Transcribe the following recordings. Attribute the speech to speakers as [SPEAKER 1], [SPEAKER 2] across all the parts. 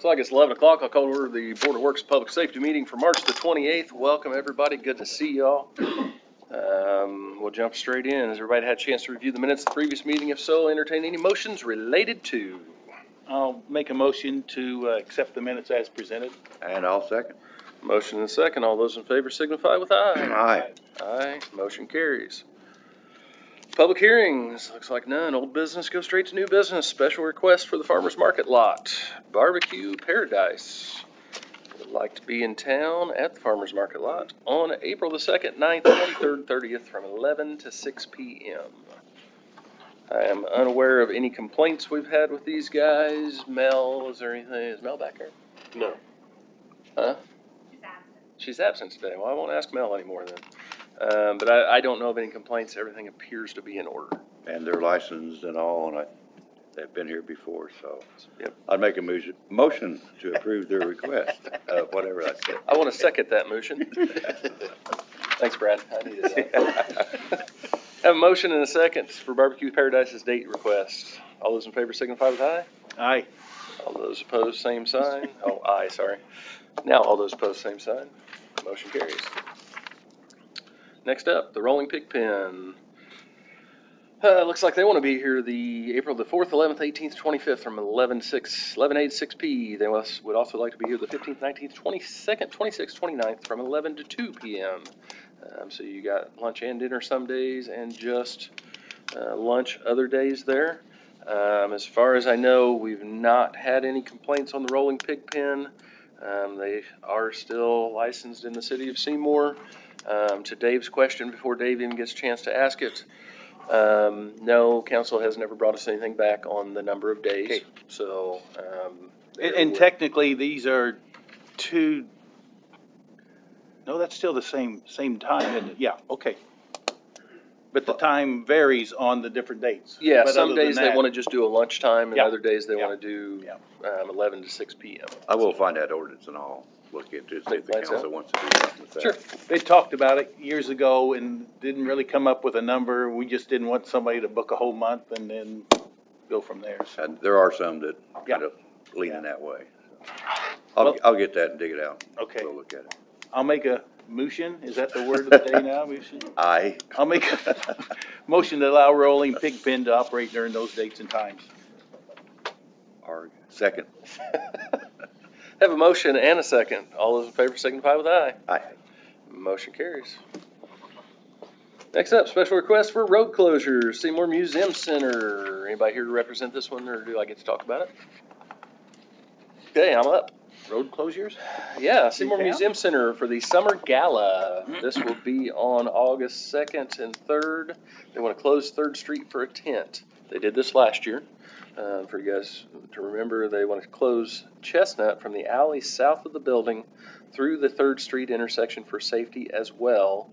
[SPEAKER 1] Looks like it's 11 o'clock. I'll call over the Board of Works Public Safety meeting for March the 28th. Welcome, everybody. Good to see y'all. We'll jump straight in. Has everybody had a chance to review the minutes of the previous meeting? If so, entertain any motions related to.
[SPEAKER 2] I'll make a motion to accept the minutes as presented.
[SPEAKER 3] And I'll second.
[SPEAKER 1] Motion and second. All those in favor signify with aye.
[SPEAKER 3] Aye.
[SPEAKER 1] Aye. Motion carries. Public hearings. Looks like none. Old business, go straight to new business. Special request for the farmer's market lot. Barbecue Paradise. Would like to be in town at the farmer's market lot on April the 2nd, 9th, 23rd, 30th from 11 to 6 p.m. I am unaware of any complaints we've had with these guys. Mel, is there anything? Is Mel back here?
[SPEAKER 4] No.
[SPEAKER 1] Huh? She's absent today. Well, I won't ask Mel anymore then. But I don't know of any complaints. Everything appears to be in order.
[SPEAKER 3] And they're licensed and all, and they've been here before, so.
[SPEAKER 1] Yep.
[SPEAKER 3] I'd make a motion to approve their request, whatever I said.
[SPEAKER 1] I want to second that motion. Thanks, Brad. I need it. Have a motion and a second for Barbecue Paradise's date request. All those in favor signify with aye.
[SPEAKER 2] Aye.
[SPEAKER 1] All those opposed, same sign. Oh, aye, sorry. Now all those opposed, same sign. Motion carries. Next up, the Rolling Pig Pen. Looks like they want to be here the April the 4th, 11th, 18th, 25th from 11 a to 6 p. They would also like to be here the 15th, 19th, 22nd, 26th, 29th from 11 to 2 p.m. So you got lunch and dinner some days and just lunch other days there. As far as I know, we've not had any complaints on the Rolling Pig Pen. They are still licensed in the city of Seymour. To Dave's question, before Dave even gets a chance to ask it, no, council has never brought us anything back on the number of days.
[SPEAKER 2] Okay.
[SPEAKER 1] So,
[SPEAKER 2] And technically, these are two, no, that's still the same time, isn't it? Yeah, okay. But the time varies on the different dates.
[SPEAKER 1] yeah,
[SPEAKER 2] But
[SPEAKER 1] some
[SPEAKER 2] other than
[SPEAKER 1] days they
[SPEAKER 2] that-
[SPEAKER 1] want to just do a lunchtime, and
[SPEAKER 2] Yeah.
[SPEAKER 1] other days they
[SPEAKER 2] Yeah.
[SPEAKER 1] want to do
[SPEAKER 2] Yeah.
[SPEAKER 1] 11 to 6 p.m.
[SPEAKER 3] I will find that ordinance and I'll look into it, see if the
[SPEAKER 1] Thanks,
[SPEAKER 3] council wants to do something with that.
[SPEAKER 1] Sure.
[SPEAKER 2] They talked about it years ago and didn't really come up with a number. We just didn't want somebody to book a whole month and then go from there. So,
[SPEAKER 3] And there are some that
[SPEAKER 2] Yeah.
[SPEAKER 3] kind of lean in that way.
[SPEAKER 2] Well-
[SPEAKER 3] I'll get that and dig it out.
[SPEAKER 2] Okay.
[SPEAKER 3] We'll look at it.
[SPEAKER 2] I'll make a motion. Is that the word of the day now? Motion?
[SPEAKER 3] Aye.
[SPEAKER 2] I'll make a motion to allow Rolling Pig Pen to operate during those dates and times.
[SPEAKER 3] Or second.
[SPEAKER 1] Have a motion and a second. All those in favor signify with aye.
[SPEAKER 3] Aye.
[SPEAKER 1] Motion carries. Next up, special request for road closures, Seymour Museum Center. Anybody here to represent this one, or do I get to talk about it? Okay, I'm up.
[SPEAKER 2] Road closures?
[SPEAKER 1] Yeah, Seymour
[SPEAKER 2] Yeah.
[SPEAKER 1] Museum Center for the Summer Gala. This will be on August 2nd and 3rd. They want to close 3rd Street for a tent. They did this last year. For you guys to remember, they want to close Chestnut from the alley south of the building through the 3rd Street intersection for safety as well.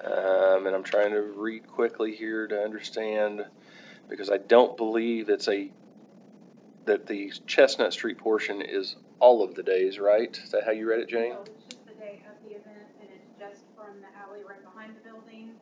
[SPEAKER 1] And I'm trying to read quickly here to understand, because I don't believe that the Chestnut Street portion is all of the days, right? Is that how you read it, Jane?
[SPEAKER 5] No, it's just the day of the event, and it's just from the alley right behind the building.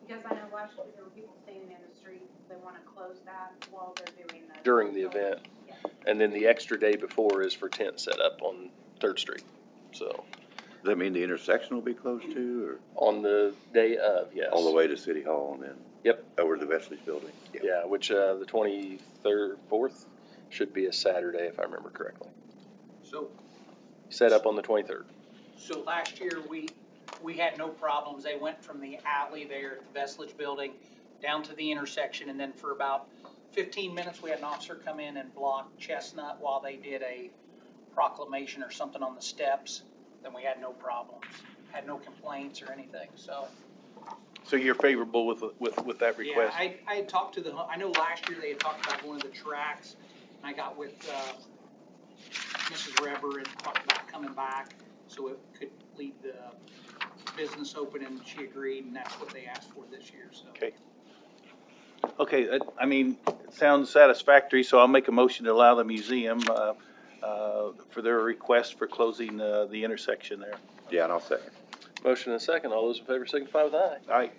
[SPEAKER 5] Because I know last year there were people standing in the street, they want to close that while they're doing the.
[SPEAKER 1] During the event.
[SPEAKER 5] Yeah.
[SPEAKER 1] And then the extra day before is for tent set up on 3rd Street. So,
[SPEAKER 3] Does that mean the intersection will be closed too,
[SPEAKER 1] on the day of, yes.
[SPEAKER 3] or all the way to City Hall and then?
[SPEAKER 1] Yep.
[SPEAKER 3] Over to the Wesley's building?
[SPEAKER 1] Yeah, which the 23rd, 4th should be a Saturday if I remember correctly.
[SPEAKER 4] So,
[SPEAKER 1] Set up on the 23rd.
[SPEAKER 4] so last year, we had no problems. They went from the alley there at the Vestige Building down to the intersection, and then for about 15 minutes, we had an officer come in and block Chestnut while they did a proclamation or something on the steps. Then we had no problems, had no complaints or anything, so.
[SPEAKER 2] So you're favorable with that
[SPEAKER 4] Yeah,
[SPEAKER 2] request?
[SPEAKER 4] I had talked to I know last year they had talked about one of the tracks, and I got with, Mrs. Reber and talked about coming back, so it could leave the business open, and she agreed, and that's what they asked for this year, so.
[SPEAKER 2] Okay. Okay, I mean, it sounds satisfactory, so I'll make a motion to allow the museum for their request for closing the intersection there.
[SPEAKER 3] Yeah, and I'll second.
[SPEAKER 1] Motion and a second. All those in favor signify with aye.
[SPEAKER 2] Aye.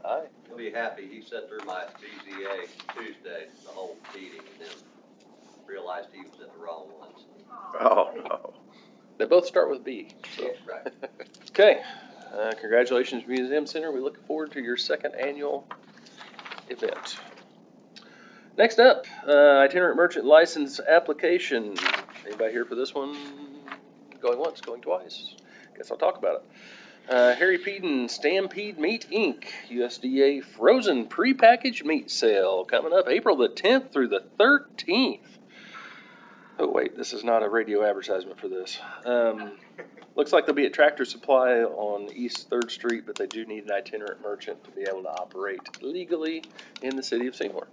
[SPEAKER 1] Aye.
[SPEAKER 6] He'll be happy. He sat through my BZA Tuesday, the whole meeting, and then realized realized he was in the wrong ones.
[SPEAKER 3] Oh, no.
[SPEAKER 1] They both start with B, so.
[SPEAKER 6] Yeah, right.
[SPEAKER 1] Okay, congratulations, Museum Center. We look forward to your second annual event. Next up, itinerant merchant license application. Anybody here for this one? Going once, going twice. Guess I'll talk about it. Harry Peden Stampede Meat Inc., USDA frozen prepackaged meat sale coming up April the 10th through the 13th. Oh wait, this is not a radio advertisement for this. Looks like they'll be at Tractor Supply on East 3rd Street, but they do need an itinerant merchant to be able to operate legally in the city of Seymour.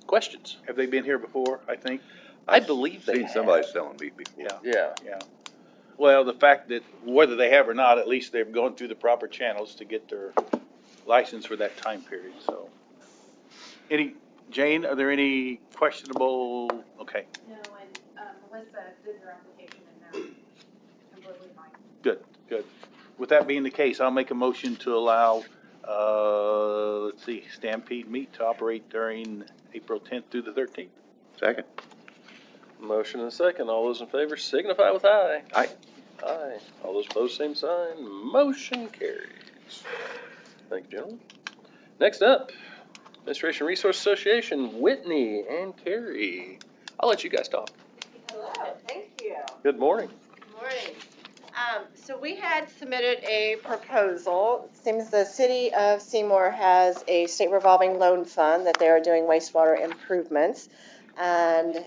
[SPEAKER 1] Questions?
[SPEAKER 2] Have they been here before, I think?
[SPEAKER 1] I believe they
[SPEAKER 3] Seen
[SPEAKER 1] have.
[SPEAKER 3] somebody selling meat before.
[SPEAKER 2] Yeah.
[SPEAKER 1] Yeah.
[SPEAKER 2] Well, the fact that whether they have or not, at least they've gone through the proper channels to get their license for that time period, so. Jane, are there any questionable, okay,
[SPEAKER 5] No, and, Melissa did her application and they're completely fine.
[SPEAKER 2] good. With that being the case, I'll make a motion to allow, Stampede Meat to operate during April 10th through the 13th.
[SPEAKER 3] Second?
[SPEAKER 1] Motion and a second. All those in favor signify with aye.
[SPEAKER 3] Aye.
[SPEAKER 1] Aye. All those opposed, same sign. Motion carries. Thank you, gentlemen. Next up, Administration Resource Association, Whitney and Carrie. I'll let you guys talk.
[SPEAKER 7] Hello, thank you.
[SPEAKER 1] Good morning.
[SPEAKER 7] Good morning. So we had submitted a proposal. It seems the city of Seymour has a state revolving loan fund that they are doing wastewater improvements. And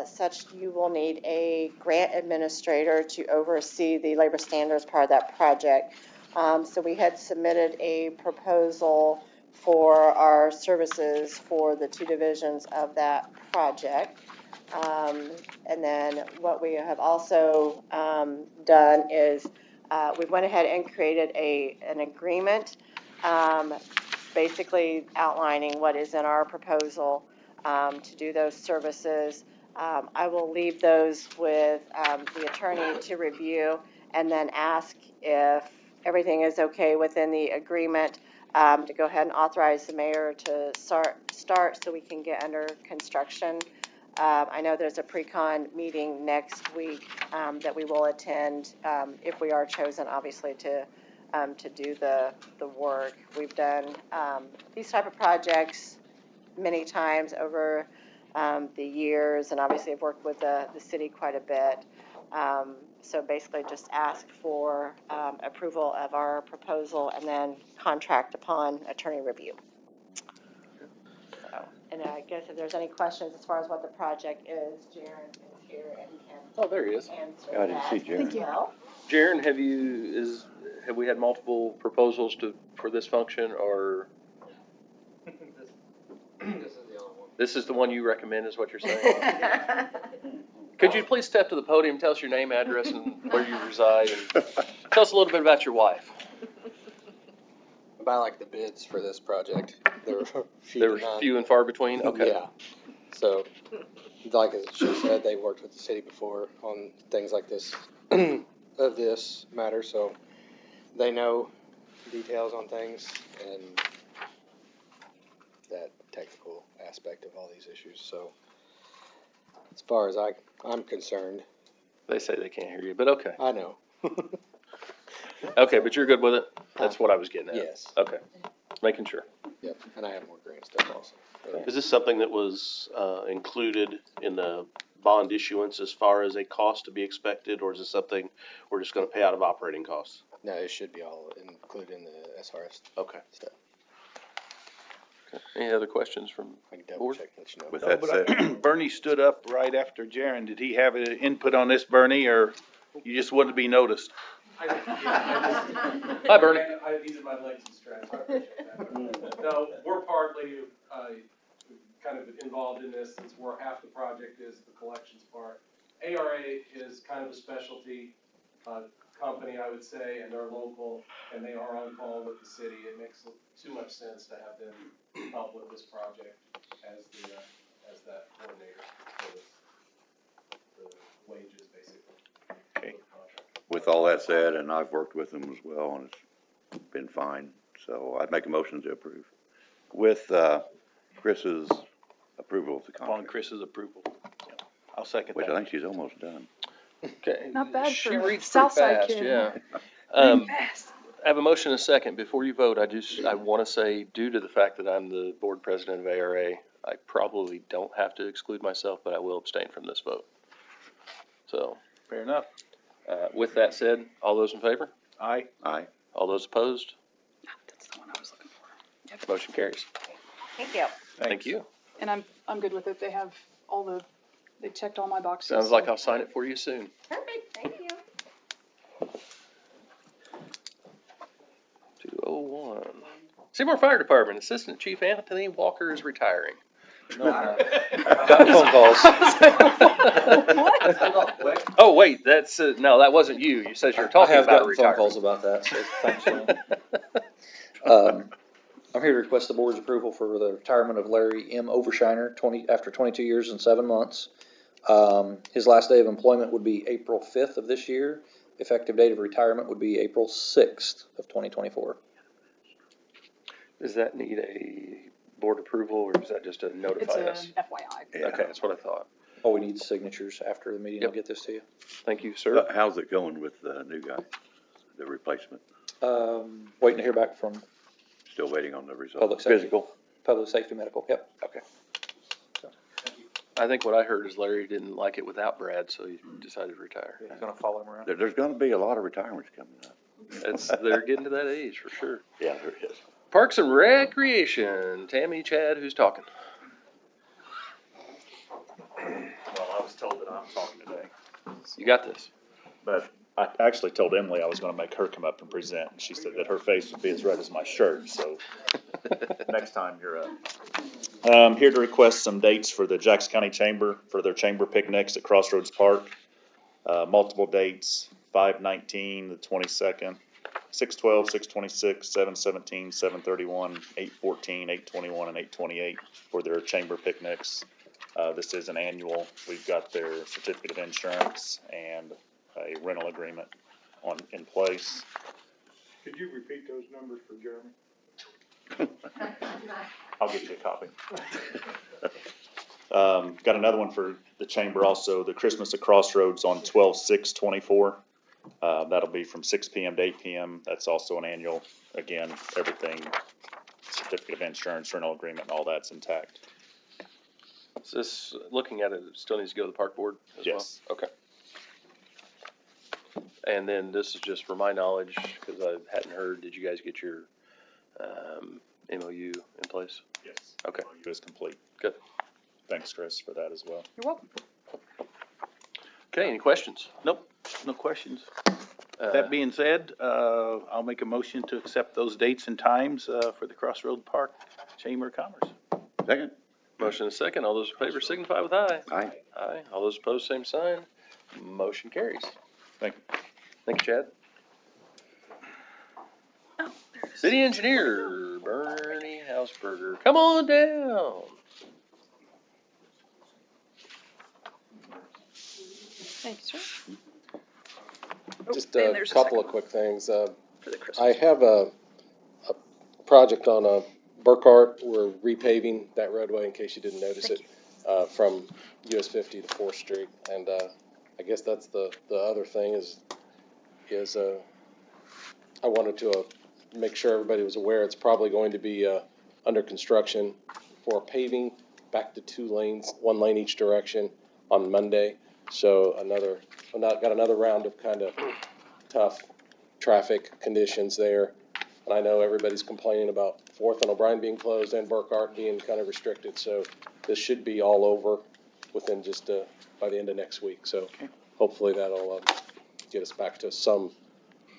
[SPEAKER 7] such, you will need a grant administrator to oversee the labor standards part of that project. So we had submitted a proposal for our services for the two divisions of that project. And then what we have also done is we went ahead and created an agreement, basically outlining what is in our proposal to do those services. I will leave those with the attorney to review and then ask if everything is okay within the agreement to go ahead and authorize the mayor to start so we can get under construction. I know there's a pre-con meeting next week that we will attend if we are chosen, obviously, to do the work. We've done these type of projects many times over the years, and obviously I've worked with the city quite a bit. So basically just ask for approval of our proposal and then contract upon attorney review. So, and I guess if there's any questions as far as what the project is, Jaron is here and can
[SPEAKER 1] Oh, there he is.
[SPEAKER 7] answer
[SPEAKER 3] I didn't see
[SPEAKER 7] that
[SPEAKER 3] Jaron.
[SPEAKER 7] as well.
[SPEAKER 1] Jaron, have we had multiple proposals for this function, or
[SPEAKER 6] This is the only one.
[SPEAKER 1] this is the one you recommend, is what you're saying? Could you please step to the podium, tell us your name, address, and where you reside, and tell us a little bit about your wife?
[SPEAKER 8] About like the bids for this project, there were
[SPEAKER 1] They were few and far between? Okay.
[SPEAKER 8] Yeah. So, like she said, they worked with the city before on things like this, of this matter, so they know details on things and that technical aspect of all these issues. So, as far as I'm concerned,
[SPEAKER 1] They say they can't hear you, but okay.
[SPEAKER 8] I know.
[SPEAKER 1] Okay, but you're good with it? That's what I was getting at.
[SPEAKER 8] Yes.
[SPEAKER 1] Okay, making sure.
[SPEAKER 8] Yep. And I have more grant stuff also.
[SPEAKER 9] Is this something that was included in the bond issuance as far as a cost to be expected, or is this something we're just gonna pay out of operating costs?
[SPEAKER 8] No, it should be all included in the SRS
[SPEAKER 9] Okay.
[SPEAKER 8] stuff.
[SPEAKER 1] Any other questions from
[SPEAKER 8] I can double
[SPEAKER 1] board?
[SPEAKER 8] check and let you know.
[SPEAKER 3] With
[SPEAKER 2] No,
[SPEAKER 3] that
[SPEAKER 2] but
[SPEAKER 3] said,
[SPEAKER 2] Bernie stood up right after Jaron. Did he have an input on this, Bernie, or you just wanted to be noticed?
[SPEAKER 1] Hi, Bernie.
[SPEAKER 10] These are my legs and strengths, I appreciate that. No, we're partly, kind of involved in this, since we're half the project is the collections part. ARA is kind of a specialty, company, I would say, and they're local, and they are on call with the city. It makes too much sense to have them help with this project as that coordinator for the wages, basically.
[SPEAKER 2] Okay.
[SPEAKER 10] for the contract.
[SPEAKER 3] with all that said, and I've worked with them as well, and it's been fine, so I'd make a motion to approve with Chris's approval of the
[SPEAKER 2] Upon
[SPEAKER 3] contract.
[SPEAKER 2] Chris's approval. I'll second
[SPEAKER 3] which I
[SPEAKER 2] that.
[SPEAKER 3] think she's almost done.
[SPEAKER 1] Okay.
[SPEAKER 11] Not bad
[SPEAKER 1] She
[SPEAKER 11] for a
[SPEAKER 1] reads pretty
[SPEAKER 11] Southside
[SPEAKER 1] fast,
[SPEAKER 11] kid,
[SPEAKER 1] yeah.
[SPEAKER 11] Reading fast.
[SPEAKER 1] I have a motion and a second. Before you vote, I want to say, due to the fact that I'm the board president of ARA, I probably don't have to exclude myself, but I will abstain from this vote. So,
[SPEAKER 2] Fair enough.
[SPEAKER 1] with that said, all those in favor?
[SPEAKER 2] Aye.
[SPEAKER 3] Aye.
[SPEAKER 1] All those opposed?
[SPEAKER 11] That's the one I was looking for.
[SPEAKER 1] Motion carries.
[SPEAKER 7] Thank you.
[SPEAKER 1] Thank you.
[SPEAKER 11] And I'm good with it. They have they checked all my boxes.
[SPEAKER 1] Sounds like I'll sign it for you soon.
[SPEAKER 7] Perfect, thank you.
[SPEAKER 1] 201. Seymour Fire Department, Assistant Chief Anthony Walker is retiring. No, I'm not. Got phone calls. Oh, wait, that's, no, that wasn't you. You said you were talking about retiring.
[SPEAKER 12] calls about that, so thanks, John. I'm here to request the board's approval for the retirement of Larry M. Overshiner, after 22 years and 7 months. His last day of employment would be April 5th of this year. Effective date of retirement would be April 6th of 2024.
[SPEAKER 1] Does that need a board approval, or is that just a
[SPEAKER 11] It's
[SPEAKER 1] notify
[SPEAKER 11] a
[SPEAKER 1] us?
[SPEAKER 11] FYI.
[SPEAKER 3] Yeah.
[SPEAKER 1] Okay, that's what I thought.
[SPEAKER 12] All we need is signatures after the meeting. I'll
[SPEAKER 1] Yep.
[SPEAKER 12] get this to you.
[SPEAKER 1] Thank you, sir.
[SPEAKER 3] How's it going with the new guy, the replacement?
[SPEAKER 12] Waiting to hear back from
[SPEAKER 3] Still waiting on the results?
[SPEAKER 12] Public Safety.
[SPEAKER 1] Physical.
[SPEAKER 12] Public Safety Medical. Yep.
[SPEAKER 1] Okay. I think what I heard is Larry didn't like it without Brad, so he decided to retire.
[SPEAKER 12] He's gonna follow him around.
[SPEAKER 3] There's gonna be a lot of retirements coming up.
[SPEAKER 1] They're getting to that age for sure.
[SPEAKER 3] Yeah, there is.
[SPEAKER 1] Parks and Recreation, Tammy, Chad, who's talking?
[SPEAKER 13] Well, I was told that I'm talking today,
[SPEAKER 1] You got this.
[SPEAKER 13] but I actually told Emily I was gonna make her come up and present, and she said that her face would be as red as my shirt, so next time you're up. I'm here to request some dates for the Jackson County Chamber, for their chamber picnics at Crossroads Park. Multiple dates, 5/19, the 22nd, 6/12, 6/26, 7/17, 7/31, 8/14, 8/21, and 8/28 for their chamber picnics. This is an annual. We've got their certificate of insurance and a rental agreement in place.
[SPEAKER 2] Could you repeat those numbers for Jeremy?
[SPEAKER 13] I'll get you a copy. Got another one for the chamber also, the Christmas at Crossroads on 12/6/24. That'll be from 6 PM to 8 PM. That's also an annual. Again, everything, certificate of insurance, rental agreement, and all that's intact.
[SPEAKER 1] Is this, looking at it, it still needs to go to the park board as well?
[SPEAKER 13] Yes.
[SPEAKER 1] Okay. And then this is just for my knowledge, because I hadn't heard, did you guys get your MOU in place?
[SPEAKER 13] Yes.
[SPEAKER 1] Okay.
[SPEAKER 13] MOU is complete.
[SPEAKER 1] Good.
[SPEAKER 13] Thanks, Chris, for that as well.
[SPEAKER 11] You're welcome.
[SPEAKER 1] Okay, any questions?
[SPEAKER 2] Nope, no questions.
[SPEAKER 1] Uh,
[SPEAKER 2] That being said, I'll make a motion to accept those dates and times, for the Crossroad Park Chamber of Commerce.
[SPEAKER 3] Second?
[SPEAKER 1] Motion and second. All those in favor signify with aye.
[SPEAKER 3] Aye.
[SPEAKER 1] Aye. All those opposed, same sign. Motion carries.
[SPEAKER 13] Thank you.
[SPEAKER 1] Thank you, Chad.
[SPEAKER 11] Oh, there it is.
[SPEAKER 1] City Engineer, Bernie Hausberger. Come on down.
[SPEAKER 11] Thank you, sir.
[SPEAKER 5] Just
[SPEAKER 11] and
[SPEAKER 5] a
[SPEAKER 11] there's a
[SPEAKER 5] couple of
[SPEAKER 11] second
[SPEAKER 5] quick things.
[SPEAKER 11] For the Christmas.
[SPEAKER 5] I have a project on Burkhart. We're repaving that roadway, in case you didn't notice
[SPEAKER 11] Thank
[SPEAKER 5] it, from US 50 to 4th Street. And I guess that's the other thing is I wanted to make sure everybody was aware it's probably going to be under construction for paving back to 2 lanes, 1 lane each direction on Monday. So got another round of kind of tough traffic conditions there. And I know everybody's complaining about 4th and O'Brien being closed and Burkhart being kind of restricted. So this should be all over within just by the end of next week. So hopefully that'll get us back to some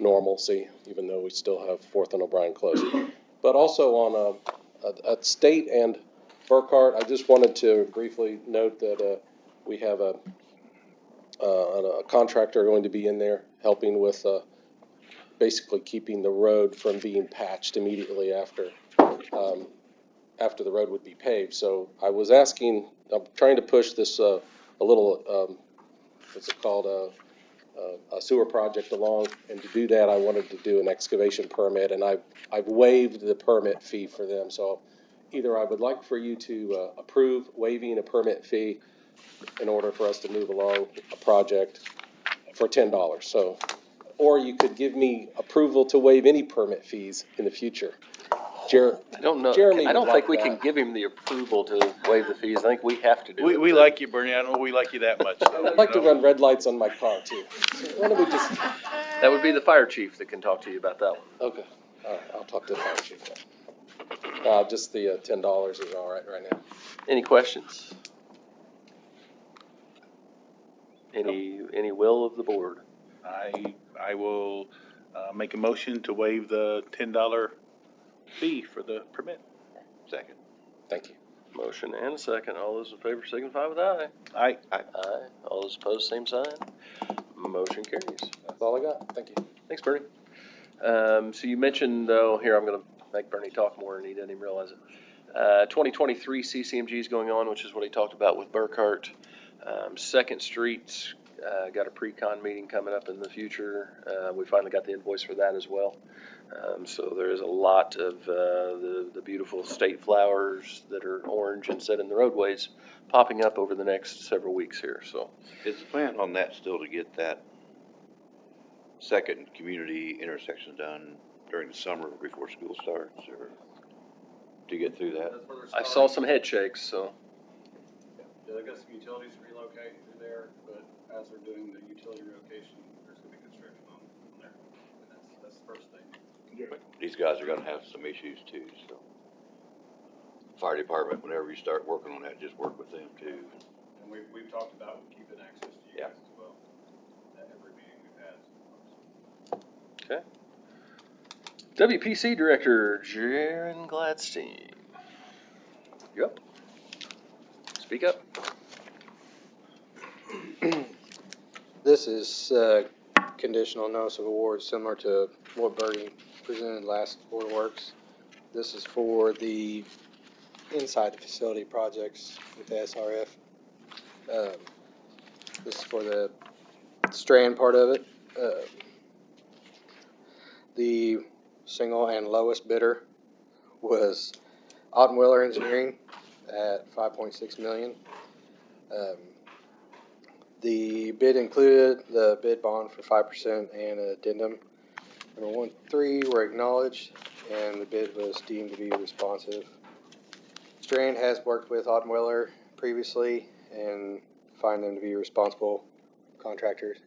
[SPEAKER 5] normalcy, even though we still have 4th and O'Brien closed. But also on at State and Burkhart, I just wanted to briefly note that we have a contractor going to be in there helping with basically keeping the road from being patched immediately after the road would be paved. So I was asking, I'm trying to push this a little, what's it called, a sewer project along, and to do that I wanted to do an excavation permit, and I've waived the permit fee for them. So either I would like for you to approve waiving a permit fee, in order for us to move along a project for $10. So, or you could give me approval to waive any permit fees in the future.
[SPEAKER 1] I don't know,
[SPEAKER 5] Jeremy
[SPEAKER 1] I don't
[SPEAKER 5] would
[SPEAKER 1] think
[SPEAKER 5] like
[SPEAKER 1] we can
[SPEAKER 5] that.
[SPEAKER 1] give him the approval to waive the fees. I think we have to do it.
[SPEAKER 2] We like you, Bernie. I don't know we like you that much.
[SPEAKER 5] I'd like to run red lights on my car too. So why don't we just,
[SPEAKER 1] That would be the fire chief that can talk to you about that one.
[SPEAKER 5] okay, all right, I'll talk to the fire chief then. Just the $10 is all right now.
[SPEAKER 1] Any questions? Any will of the board?
[SPEAKER 2] I will, make a motion to waive the $10 fee for the permit.
[SPEAKER 3] Second.
[SPEAKER 5] Thank you.
[SPEAKER 1] Motion and a second. All those in favor signify with aye.
[SPEAKER 2] Aye.
[SPEAKER 1] Aye. All those opposed, same sign. Motion carries.
[SPEAKER 5] That's all I got. Thank you.
[SPEAKER 1] Thanks, Bernie. So you mentioned, though, here, I'm gonna make Bernie talk more and he doesn't even realize it. 2023 CCMG is going on, which is what he talked about with Burkhart. Second Street's, got a pre-con meeting coming up in the future. We finally got the invoice for that as well. So there is a lot of, the beautiful state flowers that are orange and set in the roadways popping up over the next several weeks here, so.
[SPEAKER 3] Is the plan on that still to get that second community intersection done during the summer before school starts, or to get through that?
[SPEAKER 6] That's where they're
[SPEAKER 1] I saw
[SPEAKER 6] starting.
[SPEAKER 1] some head shakes, so.
[SPEAKER 6] Yeah, they've got some utilities to relocate through there, but as they're doing the utility relocation, there's gonna be construction on there. And that's the first thing.
[SPEAKER 3] But these guys are gonna have some issues too, so. Fire department, whenever you start working on that, just work with them too.
[SPEAKER 6] And we've talked about keeping access to you
[SPEAKER 3] Yeah.
[SPEAKER 6] guys as well, at every meeting we've had.
[SPEAKER 1] Okay. WPC Director, Jaron Gladstein. You up? Speak up.
[SPEAKER 8] This is conditional notice of award, similar to what Bernie presented last Board of Works. This is for the inside the facility projects with the SRF. This is for the Strand part of it. The single and lowest bidder was Ottenwiller Engineering at $5.6 million. The bid included the bid bond for 5% and an addendum. Number 1, 3 were acknowledged, and the bid was deemed to be responsive. Strand has worked with Ottenwiller previously and find them to be responsible contractors.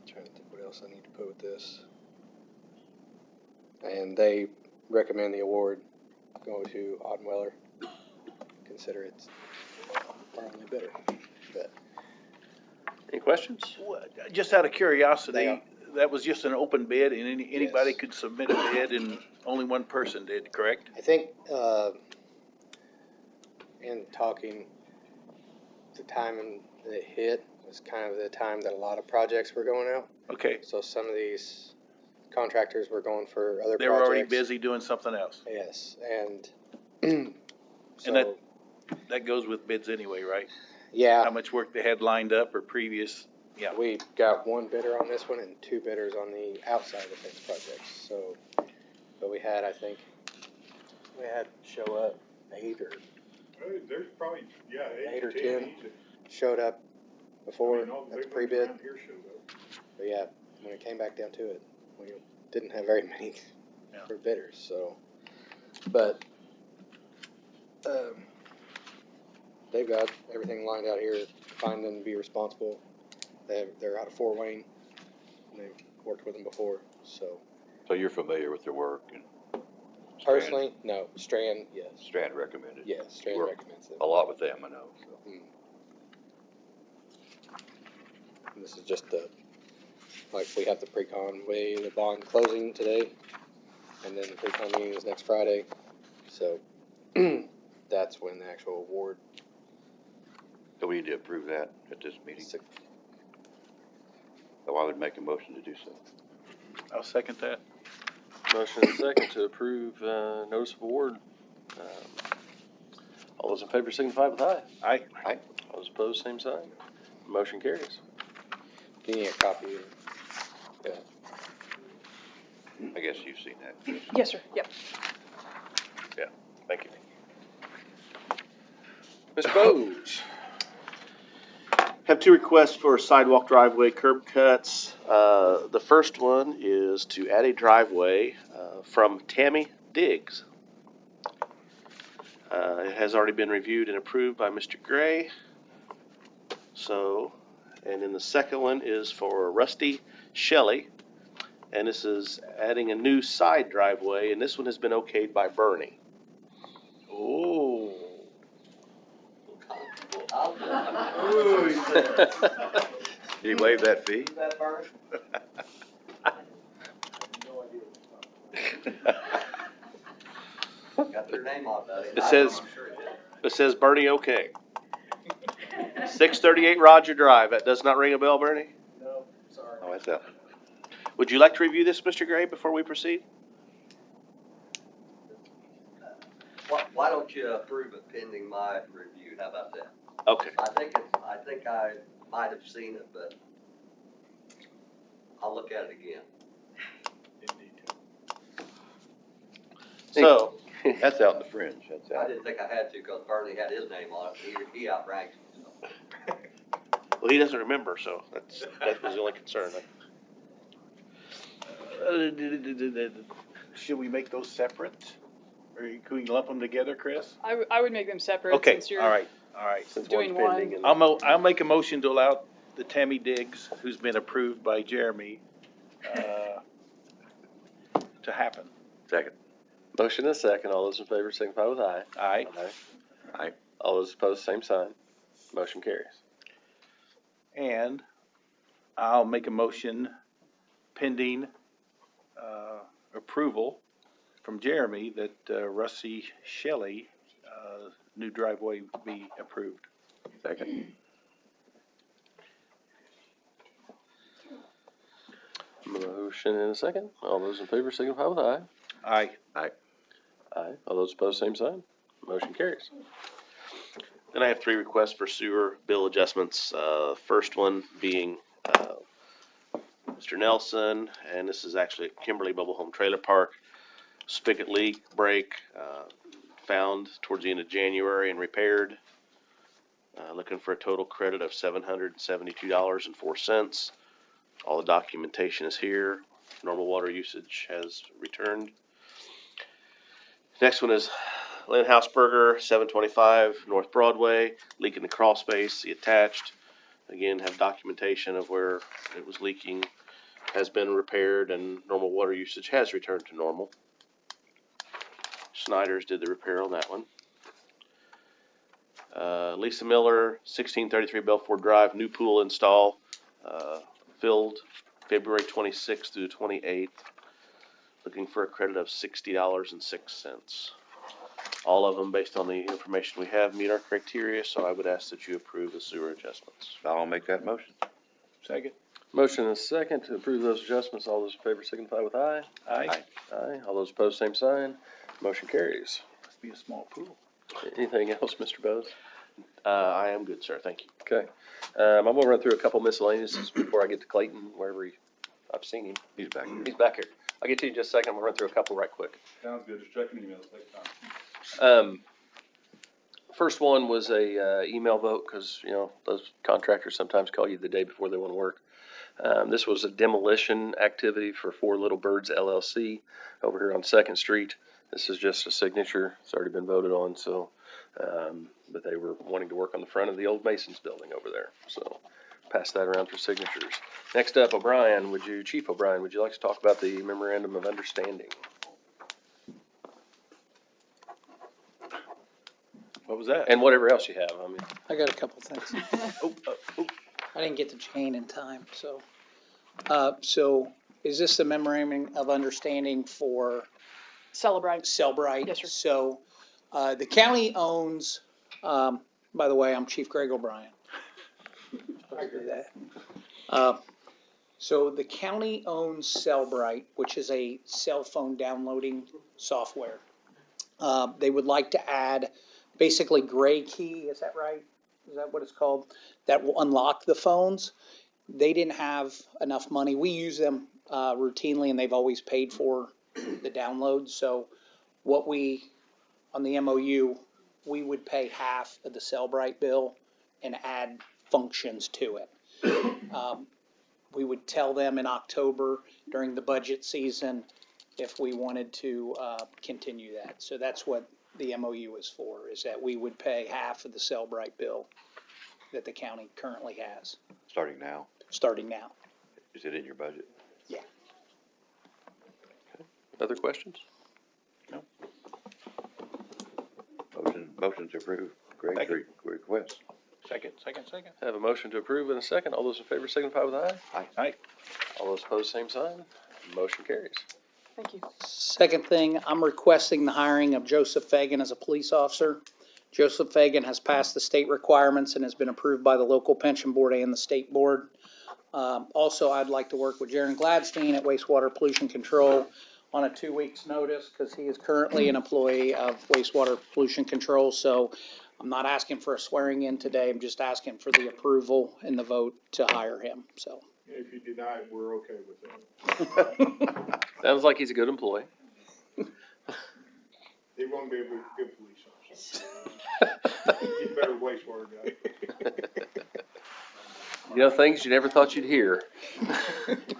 [SPEAKER 8] Trying to think what else I need to put with this. And they recommend the award go to Ottenwiller. Consider it our only bidder. But
[SPEAKER 1] Any questions?
[SPEAKER 2] Just out of
[SPEAKER 8] They
[SPEAKER 2] curiosity,
[SPEAKER 8] are.
[SPEAKER 2] that was just an open bid and anybody
[SPEAKER 8] Yes.
[SPEAKER 2] could submit a bid and only one person did, correct?
[SPEAKER 8] I think in talking, the time that it hit was kind of the time that a lot of projects were going out.
[SPEAKER 2] Okay,
[SPEAKER 8] So some of these contractors were going for other projects.
[SPEAKER 2] they were already busy doing something else.
[SPEAKER 8] Yes, and so,
[SPEAKER 2] And that goes with bids anyway, right?
[SPEAKER 8] yeah,
[SPEAKER 2] How much work they had lined up or previous, yeah.
[SPEAKER 8] we got one bidder on this one and 2 bidders on the outside of the fence projects. So, but we had, I think, show up 8 or
[SPEAKER 14] There's probably, yeah,
[SPEAKER 8] 8 or 10
[SPEAKER 14] easy.
[SPEAKER 8] showed up before
[SPEAKER 14] I mean, all the
[SPEAKER 8] at the
[SPEAKER 14] big ones
[SPEAKER 8] pre-bid.
[SPEAKER 14] around here showed up.
[SPEAKER 8] But yeah, when it came back down to it, we didn't have very many
[SPEAKER 2] Yeah.
[SPEAKER 8] for bidders, so. But, they've got everything lined out here, find them to be responsible. They're out of Fort Wayne, and they've worked with them before, so.
[SPEAKER 3] So you're familiar with their work and Strand-
[SPEAKER 8] Personally, no, Strand, yes.
[SPEAKER 3] Strand recommended.
[SPEAKER 8] Yes, Strand
[SPEAKER 3] Work
[SPEAKER 8] recommends it.
[SPEAKER 3] A lot with them, I know, so.
[SPEAKER 8] And this is just like we have the pre-con the bond closing today, and then the pre-con meeting is next Friday, so that's when the actual award.
[SPEAKER 3] So we need to approve that at this meeting.
[SPEAKER 8] Six-
[SPEAKER 3] So I would make a motion to do so.
[SPEAKER 2] I'll second that.
[SPEAKER 1] Motion and second to approve, notice of award. All those in favor signify with aye.
[SPEAKER 2] Aye.
[SPEAKER 3] Aye.
[SPEAKER 1] All those opposed, same sign. Motion carries.
[SPEAKER 8] Do you need a copy of that?
[SPEAKER 3] I guess you've seen that.
[SPEAKER 11] Yes, sir, yep.
[SPEAKER 1] Thank you. Mr. Bose.
[SPEAKER 9] Have two requests for sidewalk driveway curb cuts. The first one is to add a driveway from Tammy Diggs. It has already been reviewed and approved by Mr. Gray. So, and then the second one is for Rusty Shelley. And this is adding a new side driveway, and this one has been okayed by Bernie.
[SPEAKER 2] Oh.
[SPEAKER 3] Did he waive that fee?
[SPEAKER 15] Got their name on that.
[SPEAKER 9] It says Bernie okay. 638 Roger Drive. That does not ring a bell, Bernie?
[SPEAKER 10] No, sorry.
[SPEAKER 3] Oh, that's out.
[SPEAKER 9] Would you like to review this, Mr. Gray, before we proceed?
[SPEAKER 15] Why don't you approve it pending my review? How about that?
[SPEAKER 9] Okay.
[SPEAKER 15] I think I might have seen it, but I'll look at it again.
[SPEAKER 9] So,
[SPEAKER 3] That's out in the fringe, that's
[SPEAKER 15] I
[SPEAKER 3] out.
[SPEAKER 15] didn't think I had to because Bernie had his name on it. He outranked me. So.
[SPEAKER 9] well, he doesn't remember, so that was the only concern.
[SPEAKER 2] Should we make those separate? Or can we lump them together, Chris?
[SPEAKER 11] I would make them separate
[SPEAKER 2] Okay,
[SPEAKER 11] since you're
[SPEAKER 2] all right.
[SPEAKER 1] Since
[SPEAKER 11] doing
[SPEAKER 1] one's pending
[SPEAKER 11] one.
[SPEAKER 1] and-
[SPEAKER 2] I'll make a motion to allow the Tammy Diggs, who's been approved by Jeremy, to happen.
[SPEAKER 3] Second.
[SPEAKER 1] Motion and a second. All those in favor signify with aye.
[SPEAKER 2] Aye.
[SPEAKER 3] Aye.
[SPEAKER 1] All those opposed, same sign. Motion carries.
[SPEAKER 2] And I'll make a motion pending approval from Jeremy that Rusty Shelley, new driveway be approved.
[SPEAKER 3] Second.
[SPEAKER 1] Motion and a second. All those in favor signify with aye.
[SPEAKER 2] Aye.
[SPEAKER 3] Aye.
[SPEAKER 1] Aye. All those opposed, same sign. Motion carries.
[SPEAKER 9] Then I have three requests for sewer bill adjustments. First one being Mr. Nelson, and this is actually at Kimberly Mobile Home Trailer Park. Spigot leak break found towards the end of January and repaired. Looking for a total credit of $772.04. All the documentation is here. Normal water usage has returned. Next one is Lynn Hausberger, 725 North Broadway, leak in the crawl space, the attached. Again, have documentation of where it was leaking, has been repaired, and normal water usage has returned to normal. Snyder's did the repair on that one. Lisa Miller, 1633 Belford Drive, new pool install, filled February 26th through the 28th. Looking for a credit of $60.06. All of them, based on the information we have, meet our criteria, so I would ask that you approve the sewer adjustments.
[SPEAKER 3] I'll make that motion.
[SPEAKER 2] Second.
[SPEAKER 1] Motion and a second to approve those adjustments. All those in favor signify with aye.
[SPEAKER 2] Aye.
[SPEAKER 1] Aye. All those opposed, same sign. Motion carries.
[SPEAKER 2] Must be a small pool.
[SPEAKER 1] Anything else, Mr. Bose?
[SPEAKER 9] I am good, sir, thank you.
[SPEAKER 1] Okay. I'm gonna run through a couple miscellaneous before I get to Clayton, wherever I've seen him.
[SPEAKER 3] He's back here.
[SPEAKER 1] He's back here. I'll get to you in just a second. I'm gonna run through a couple right quick.
[SPEAKER 14] Sounds good, just checking emails, take time.
[SPEAKER 1] First one was a email vote, because, you know, those contractors sometimes call you the day before they want to work. This was a demolition activity for Four Little Birds LLC over here on 2nd Street. This is just a signature. It's already been voted on, so, but they were wanting to work on the front of the old Masons building over there. So pass that around for signatures. Next up, Chief O'Brien, would you like to talk about the memorandum of understanding?
[SPEAKER 2] What was that?
[SPEAKER 1] And whatever else you have, I mean.
[SPEAKER 16] I got a couple things.
[SPEAKER 2] Oh.
[SPEAKER 16] I didn't get the chain in time, so. So is this the memorandum of understanding for
[SPEAKER 11] Celebrate.
[SPEAKER 16] Cellbrite?
[SPEAKER 11] Yes, sir.
[SPEAKER 16] So, the county owns, by the way, I'm Chief Greg O'Brien. Supposed to do that. So the county owns Cellbrite, which is a cell phone downloading software. They would like to add basically Gray Key, is that right? Is that what it's called? That will unlock the phones. They didn't have enough money. We use them routinely, and they've always paid for the download. So what we, on the MOU, we would pay half of the Cellbrite bill and add functions to it. We would tell them in October during the budget season if we wanted to continue that. So that's what the MOU is for, is that we would pay half of the Cellbrite bill that the county currently has,
[SPEAKER 3] Starting now.
[SPEAKER 16] starting now.
[SPEAKER 3] Is it in your budget?
[SPEAKER 16] Yeah.
[SPEAKER 1] Other questions?
[SPEAKER 3] Motion to approve Greg's request.
[SPEAKER 2] Second.
[SPEAKER 1] Have a motion to approve in a second. All those in favor signify with aye.
[SPEAKER 2] Aye.
[SPEAKER 1] All those opposed, same sign. Motion carries.
[SPEAKER 11] Thank you.
[SPEAKER 16] Second thing, I'm requesting the hiring of Joseph Fagan as a police officer. Joseph Fagan has passed the state requirements and has been approved by the local pension board and the state board. Also, I'd like to work with Jaron Gladstein at Wastewater Pollution Control on a 2 weeks notice, because he is currently an employee of Wastewater Pollution Control. So I'm not asking for a swearing in today. I'm just asking for the approval and the vote to hire him. So.
[SPEAKER 14] If you deny it, we're okay with that.
[SPEAKER 1] Sounds like he's a good employee.
[SPEAKER 14] He won't be a good police officer. He's a better wastewater guy.
[SPEAKER 1] You know, things you never thought you'd hear.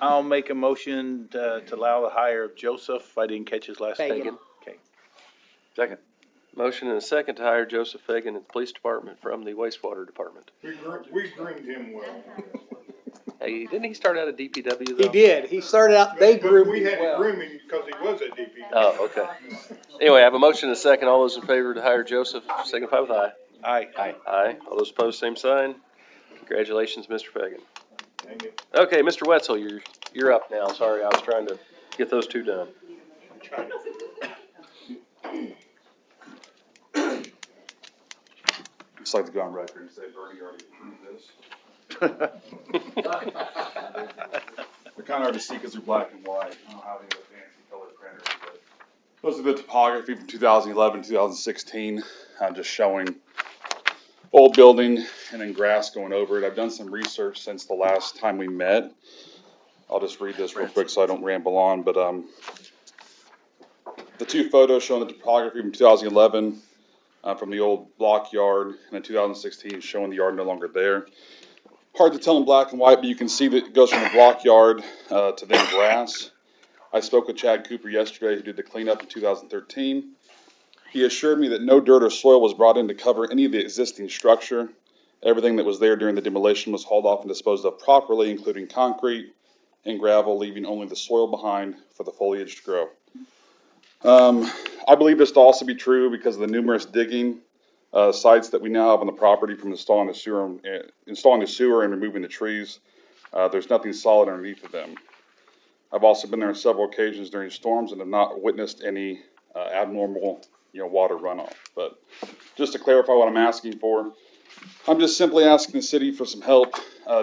[SPEAKER 2] I'll make a motion to allow the hire of Joseph. I didn't catch his last name.
[SPEAKER 16] Fagan.
[SPEAKER 2] Okay.
[SPEAKER 3] Second.
[SPEAKER 1] Motion and a second to hire Joseph Fagan in the police department from the wastewater department.
[SPEAKER 14] We groomed him well.
[SPEAKER 1] Hey, didn't he start out at DPW though?
[SPEAKER 16] He did. He started out, they
[SPEAKER 14] But
[SPEAKER 16] groomed
[SPEAKER 14] we
[SPEAKER 16] him
[SPEAKER 14] had to
[SPEAKER 16] well.
[SPEAKER 14] groom him because he was a DP.
[SPEAKER 1] Oh, okay. Anyway, I have a motion and a second. All those in favor to hire Joseph signify with aye.
[SPEAKER 2] Aye.
[SPEAKER 1] Aye. All those opposed, same sign. Congratulations, Mr. Fagan.
[SPEAKER 14] Thank you.
[SPEAKER 1] Okay, Mr. Wetzel, you're up now. Sorry, I was trying to get those two done.
[SPEAKER 14] Just like to go on record and say Bernie already approved this. They're kind of hard to see because they're black and white. I don't have any of the fancy color printers, but those are the topography from 2011, 2016, just showing old building and then grass going over it. I've done some research since the last time we met. I'll just read this real quick so I don't ramble on, but the two photos showing the topography from 2011 from the old block yard, and in 2016 showing the yard no longer there. Hard to tell in black and white, but you can see that it goes from the block yard to then grass. I spoke with Chad Cooper yesterday, who did the cleanup in 2013. He assured me that no dirt or soil was brought in to cover any of the existing structure. Everything that was there during the demolition was hauled off and disposed of properly, including concrete and gravel, leaving only the soil behind for the foliage to grow. I believe this to also be true because of the numerous digging sites that we now have on the property from installing the sewer and removing the trees. There's nothing solid underneath of them. I've also been there on several occasions during storms and have not witnessed any abnormal, water runoff. But just to clarify what I'm asking for, I'm just simply asking the city for some help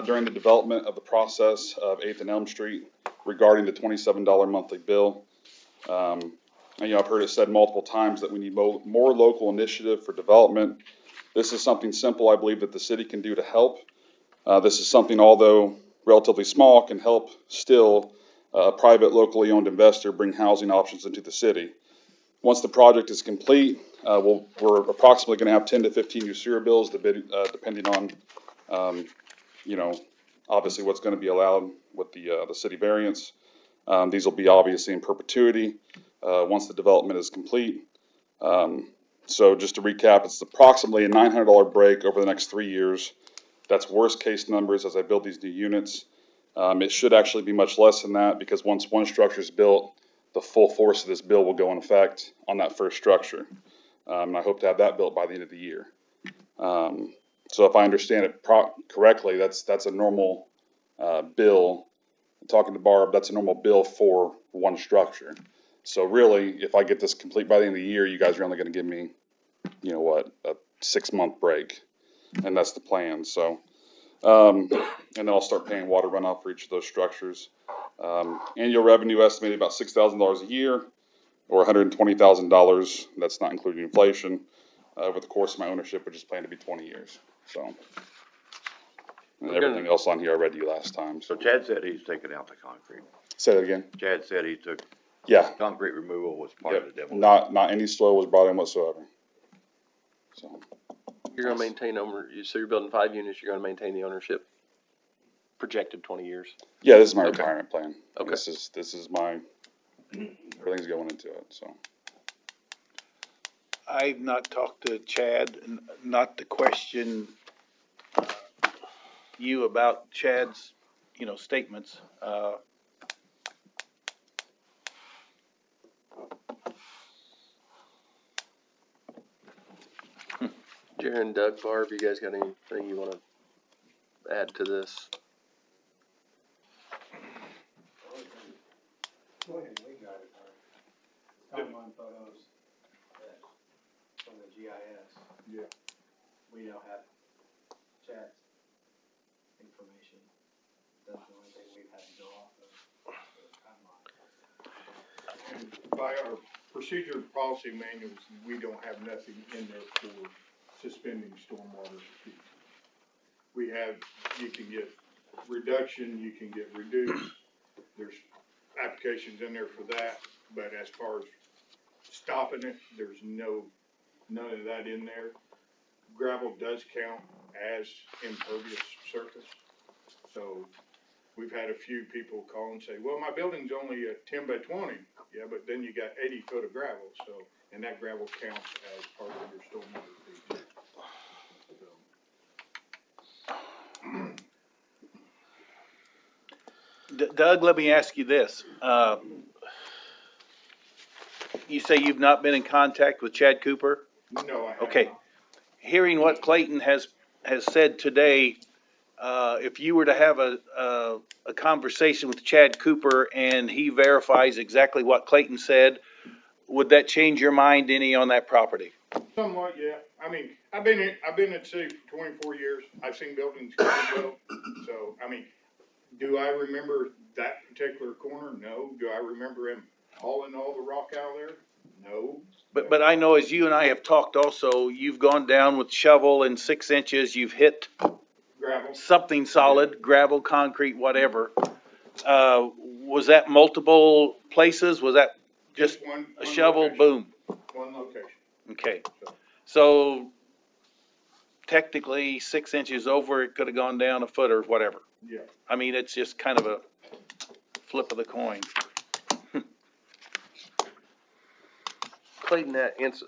[SPEAKER 14] during the development of the process of 8th and Elm Street regarding the $27 monthly bill. I've heard it said multiple times that we need more local initiative for development. This is something simple I believe that the city can do to help. This is something, although relatively small, can help still a private locally owned investor bring housing options into the city. Once the project is complete, we're approximately going to have 10 to 15 new sewer bills, depending on, obviously what's going to be allowed with the city variance. These will be obviously in perpetuity once the development is complete. So just to recap, it's approximately a $900 break over the next 3 years. That's worst case numbers as I build these new units. It should actually be much less than that because once one structure is built, the full force of this bill will go in effect on that first structure. And I hope to have that built by the end of the year. So if I understand it correctly, that's a normal bill. Talking to Barb, that's a normal bill for one structure. So really, if I get this complete by the end of the year, you guys are only going to give me, a 6-month break. And that's the plan. So, and then I'll start paying water runoff for each of those structures. Annual revenue estimated about $6,000 a year or $120,000. That's not including inflation over the course of my ownership, which is planned to be 20 years. So, and everything else on here I read to you last time.
[SPEAKER 3] So Chad said he's taking out the concrete.
[SPEAKER 14] Say that again.
[SPEAKER 3] Chad said he took.
[SPEAKER 14] Yeah.
[SPEAKER 3] Concrete removal was part of the demolition.
[SPEAKER 14] Not any soil was brought in whatsoever. So,
[SPEAKER 1] You're gonna maintain so you're building 5 units, you're gonna maintain the ownership projected 20 years?
[SPEAKER 14] yeah, this is my
[SPEAKER 1] Okay.
[SPEAKER 14] retirement plan.
[SPEAKER 1] Okay.
[SPEAKER 14] This is my, everything's going into it, so.
[SPEAKER 2] I've not talked to Chad, not to question you about Chad's, statements.
[SPEAKER 1] Jaren, Doug, Barb, you guys got anything you wanna add to this?
[SPEAKER 6] Go ahead, we got it, combine photos from the GIS.
[SPEAKER 14] Yeah.
[SPEAKER 6] We now have Chad's information. That's the only thing we've had to go off of.
[SPEAKER 17] And by our procedure and policy manuals, we don't have nothing in there for suspending stormwater fees. We have, you can get reduction, you can get reduced, there's applications in there for that, but as far as stopping it, there's none of that in there. Gravel does count as impervious surface, so we've had a few people call and say, well, my building's only a 10 by 20. Yeah, but then you got 80 foot of gravel, so, and that gravel counts as part of your stormwater fee.
[SPEAKER 2] Doug, let me ask you this. You say you've not been in contact with Chad Cooper?
[SPEAKER 17] No, I haven't.
[SPEAKER 2] Okay. Hearing what Clayton has said today, if you were to have a conversation with Chad Cooper and he verifies exactly what Clayton said, would that change your mind any on that property?
[SPEAKER 17] Somewhat, yeah. I mean, I've been in the city for 24 years. I've seen buildings come and go. So, I mean, do I remember that particular corner? No. Do I remember him hauling all the rock out of there? No.
[SPEAKER 2] But I know as you and I have talked also, you've gone down with shovel in 6 inches, you've hit
[SPEAKER 17] Gravel.
[SPEAKER 2] something solid, gravel, concrete, whatever. Was that multiple places? Was that just
[SPEAKER 17] one
[SPEAKER 2] a shovel,
[SPEAKER 17] location.
[SPEAKER 2] boom?
[SPEAKER 17] One location.
[SPEAKER 2] Okay. So technically 6 inches over, it could have gone down a foot or whatever.
[SPEAKER 17] Yeah.
[SPEAKER 2] I mean, it's just kind of a flip of the coin.
[SPEAKER 1] Clayton, that answer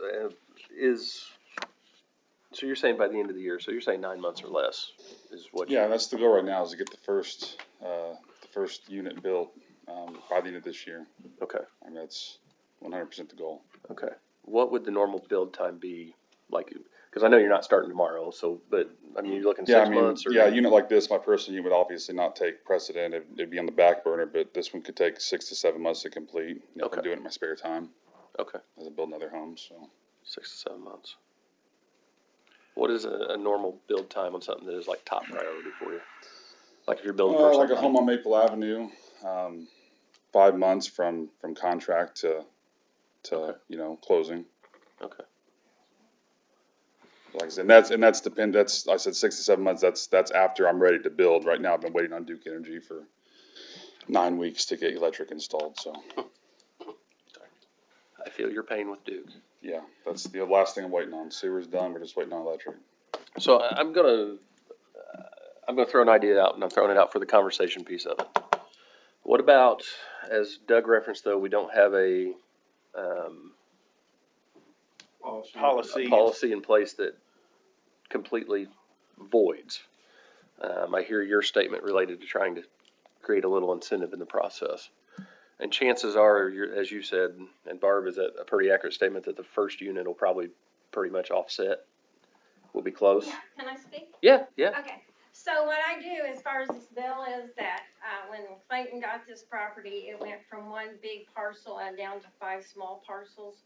[SPEAKER 1] so you're saying by the end of the year, so you're saying 9 months or less is what?
[SPEAKER 14] Yeah, that's the goal right now, is to get the first unit built, by the end of this year.
[SPEAKER 1] Okay.
[SPEAKER 14] I mean, that's 100% the goal.
[SPEAKER 1] Okay. What would the normal build time be like? Because I know you're not starting tomorrow, so, but, I mean, you're looking 6 months or?
[SPEAKER 14] Yeah, a unit like this, my personal unit would obviously not take precedent. It'd be on the back burner, but this one could take 6 to 7 months to complete. You know,
[SPEAKER 1] Okay.
[SPEAKER 14] I can do it in my spare time.
[SPEAKER 1] Okay.
[SPEAKER 14] As I build another home, so.
[SPEAKER 1] 6 to 7 months. What is a normal build time on something that is like top priority for you? Like if you're building for
[SPEAKER 14] Like a
[SPEAKER 1] somebody?
[SPEAKER 14] home on Maple Avenue, 5 months from contract to
[SPEAKER 1] Okay.
[SPEAKER 14] closing.
[SPEAKER 1] Okay.
[SPEAKER 14] Like I said, that's I said 6 to 7 months, that's after I'm ready to build. Right now, I've been waiting on Duke Energy for 9 weeks to get electric installed, so.
[SPEAKER 1] I feel your pain with Duke.
[SPEAKER 14] Yeah, that's the last thing I'm waiting on. Sewer's done, we're just waiting on electric.
[SPEAKER 1] So I'm gonna throw an idea out, and I'm throwing it out for the conversation piece of it. What about, as Doug referenced, though, we don't have a policy in place that completely voids. I hear your statement related to trying to create a little incentive in the process. And chances are, as you said, and Barb, is that a pretty accurate statement that the first unit will probably pretty much offset? Will be close?
[SPEAKER 18] Yeah, can I speak?
[SPEAKER 1] Yeah.
[SPEAKER 18] Okay, so what I do as far as this bill is that, when Clayton got this property, it went from one big parcel and down to 5 small parcels.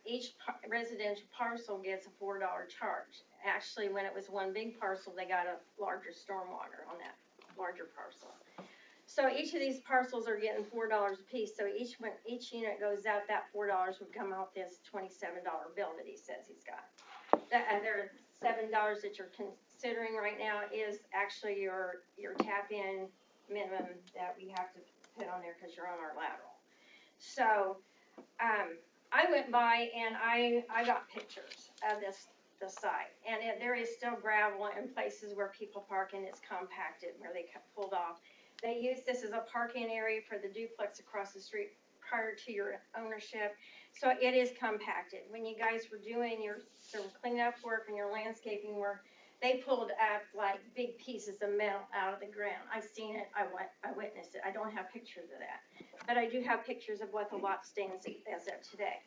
[SPEAKER 18] Each residential parcel gets a $4 charge. Actually, when it was one big parcel, they got a larger stormwater on that larger parcel. So each of these parcels are getting $4 a piece, so each unit goes out, that $4 would come out this $27 bill that he says he's got. And there are $7 that you're considering right now is actually your tap-in minimum that we have to put on there because you're on our lateral. So, I went by and I got pictures of the site, and there is still gravel in places where people park, and it's compacted, where they pulled off. They use this as a parking area for the duplex across the street prior to your ownership, so it is compacted. When you guys were doing your cleanup work and your landscaping work, they pulled up like big pieces of metal out of the ground. I've seen it, I witnessed it. I don't have pictures of that, but I do have pictures of what the lot stands as of today.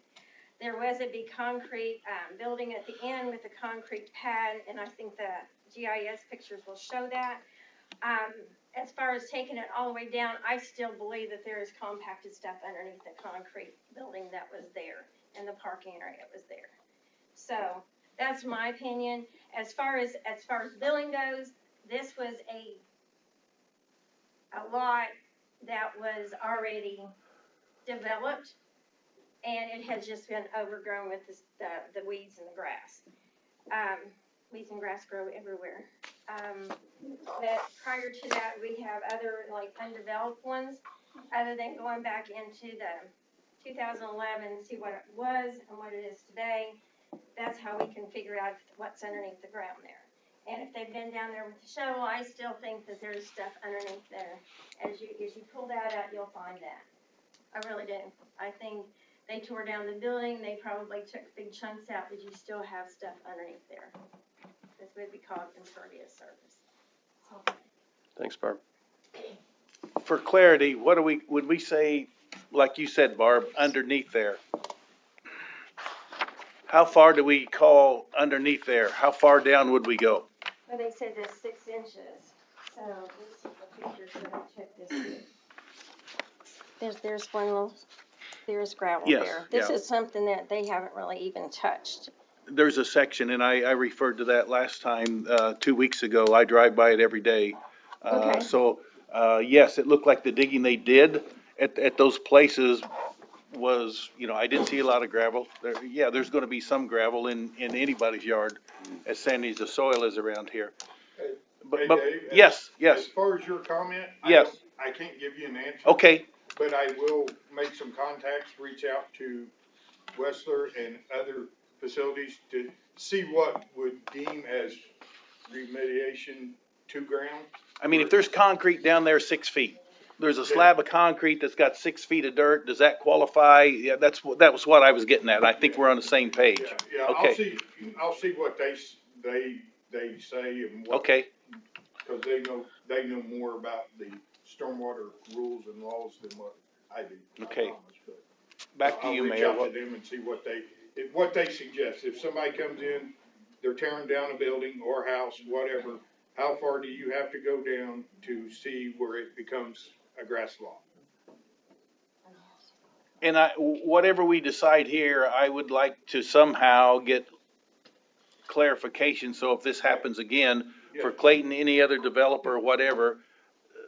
[SPEAKER 18] There was a big concrete building at the end with a concrete pad, and I think the GIS pictures will show that. As far as taking it all the way down, I still believe that there is compacted stuff underneath the concrete building that was there, and the parking area was there. So that's my opinion. As far as billing goes, this was a lot that was already developed, and it has just been overgrown with the weeds and the grass. Weeds and grass grow everywhere. But prior to that, we have other like undeveloped ones, other than going back into the 2011, see what it was and what it is today. That's how we can figure out what's underneath the ground there. And if they've been down there with the shovel, I still think that there's stuff underneath there. As you pull that out, you'll find that. I really do. I think they tore down the building. They probably took big chunks out, but you still have stuff underneath there. This would be called impervious surface.
[SPEAKER 1] Thanks, Barb.
[SPEAKER 2] For clarity, would we say, like you said, Barb, underneath there? How far do we call underneath there? How far down would we go?
[SPEAKER 18] Well, they said there's 6 inches. So this is the pictures that I took this week. There's one little, there's gravel
[SPEAKER 2] Yes,
[SPEAKER 18] there. This
[SPEAKER 2] yeah.
[SPEAKER 18] is something that they haven't really even touched.
[SPEAKER 2] There's a section, and I referred to that last time, 2 weeks ago. I drive by it every day.
[SPEAKER 18] Okay.
[SPEAKER 2] So, yes, it looked like the digging they did at those places was, I didn't see a lot of gravel. There's gonna be some gravel in anybody's yard, as sandy as the soil is around here. But,
[SPEAKER 17] Dave,
[SPEAKER 2] yes.
[SPEAKER 17] As far as your comment,
[SPEAKER 2] Yes.
[SPEAKER 17] I can't give you an answer.
[SPEAKER 2] Okay,
[SPEAKER 17] But I will make some contacts, reach out to Wessler and other facilities to see what would deem as remediation to ground.
[SPEAKER 2] I mean, if there's concrete down there 6 feet, there's a slab of concrete that's got 6 feet of dirt, does that qualify? Yeah, that was what I was getting at. I think we're on the same page.
[SPEAKER 17] Yeah,
[SPEAKER 2] Okay.
[SPEAKER 17] I'll see what they say and what.
[SPEAKER 2] Okay,
[SPEAKER 17] Cause they know more about the stormwater rules and laws than what I do. I
[SPEAKER 2] Okay.
[SPEAKER 17] promise, but
[SPEAKER 2] back to you, Mayor.
[SPEAKER 17] I'll reach out to them and see what they suggest. If somebody comes in, they're tearing down a building or house, whatever, how far do you have to go down to see where it becomes a grass lot?
[SPEAKER 2] And whatever we decide here, I would like to somehow get clarification, so if this happens again, for Clayton, any other developer, or whatever,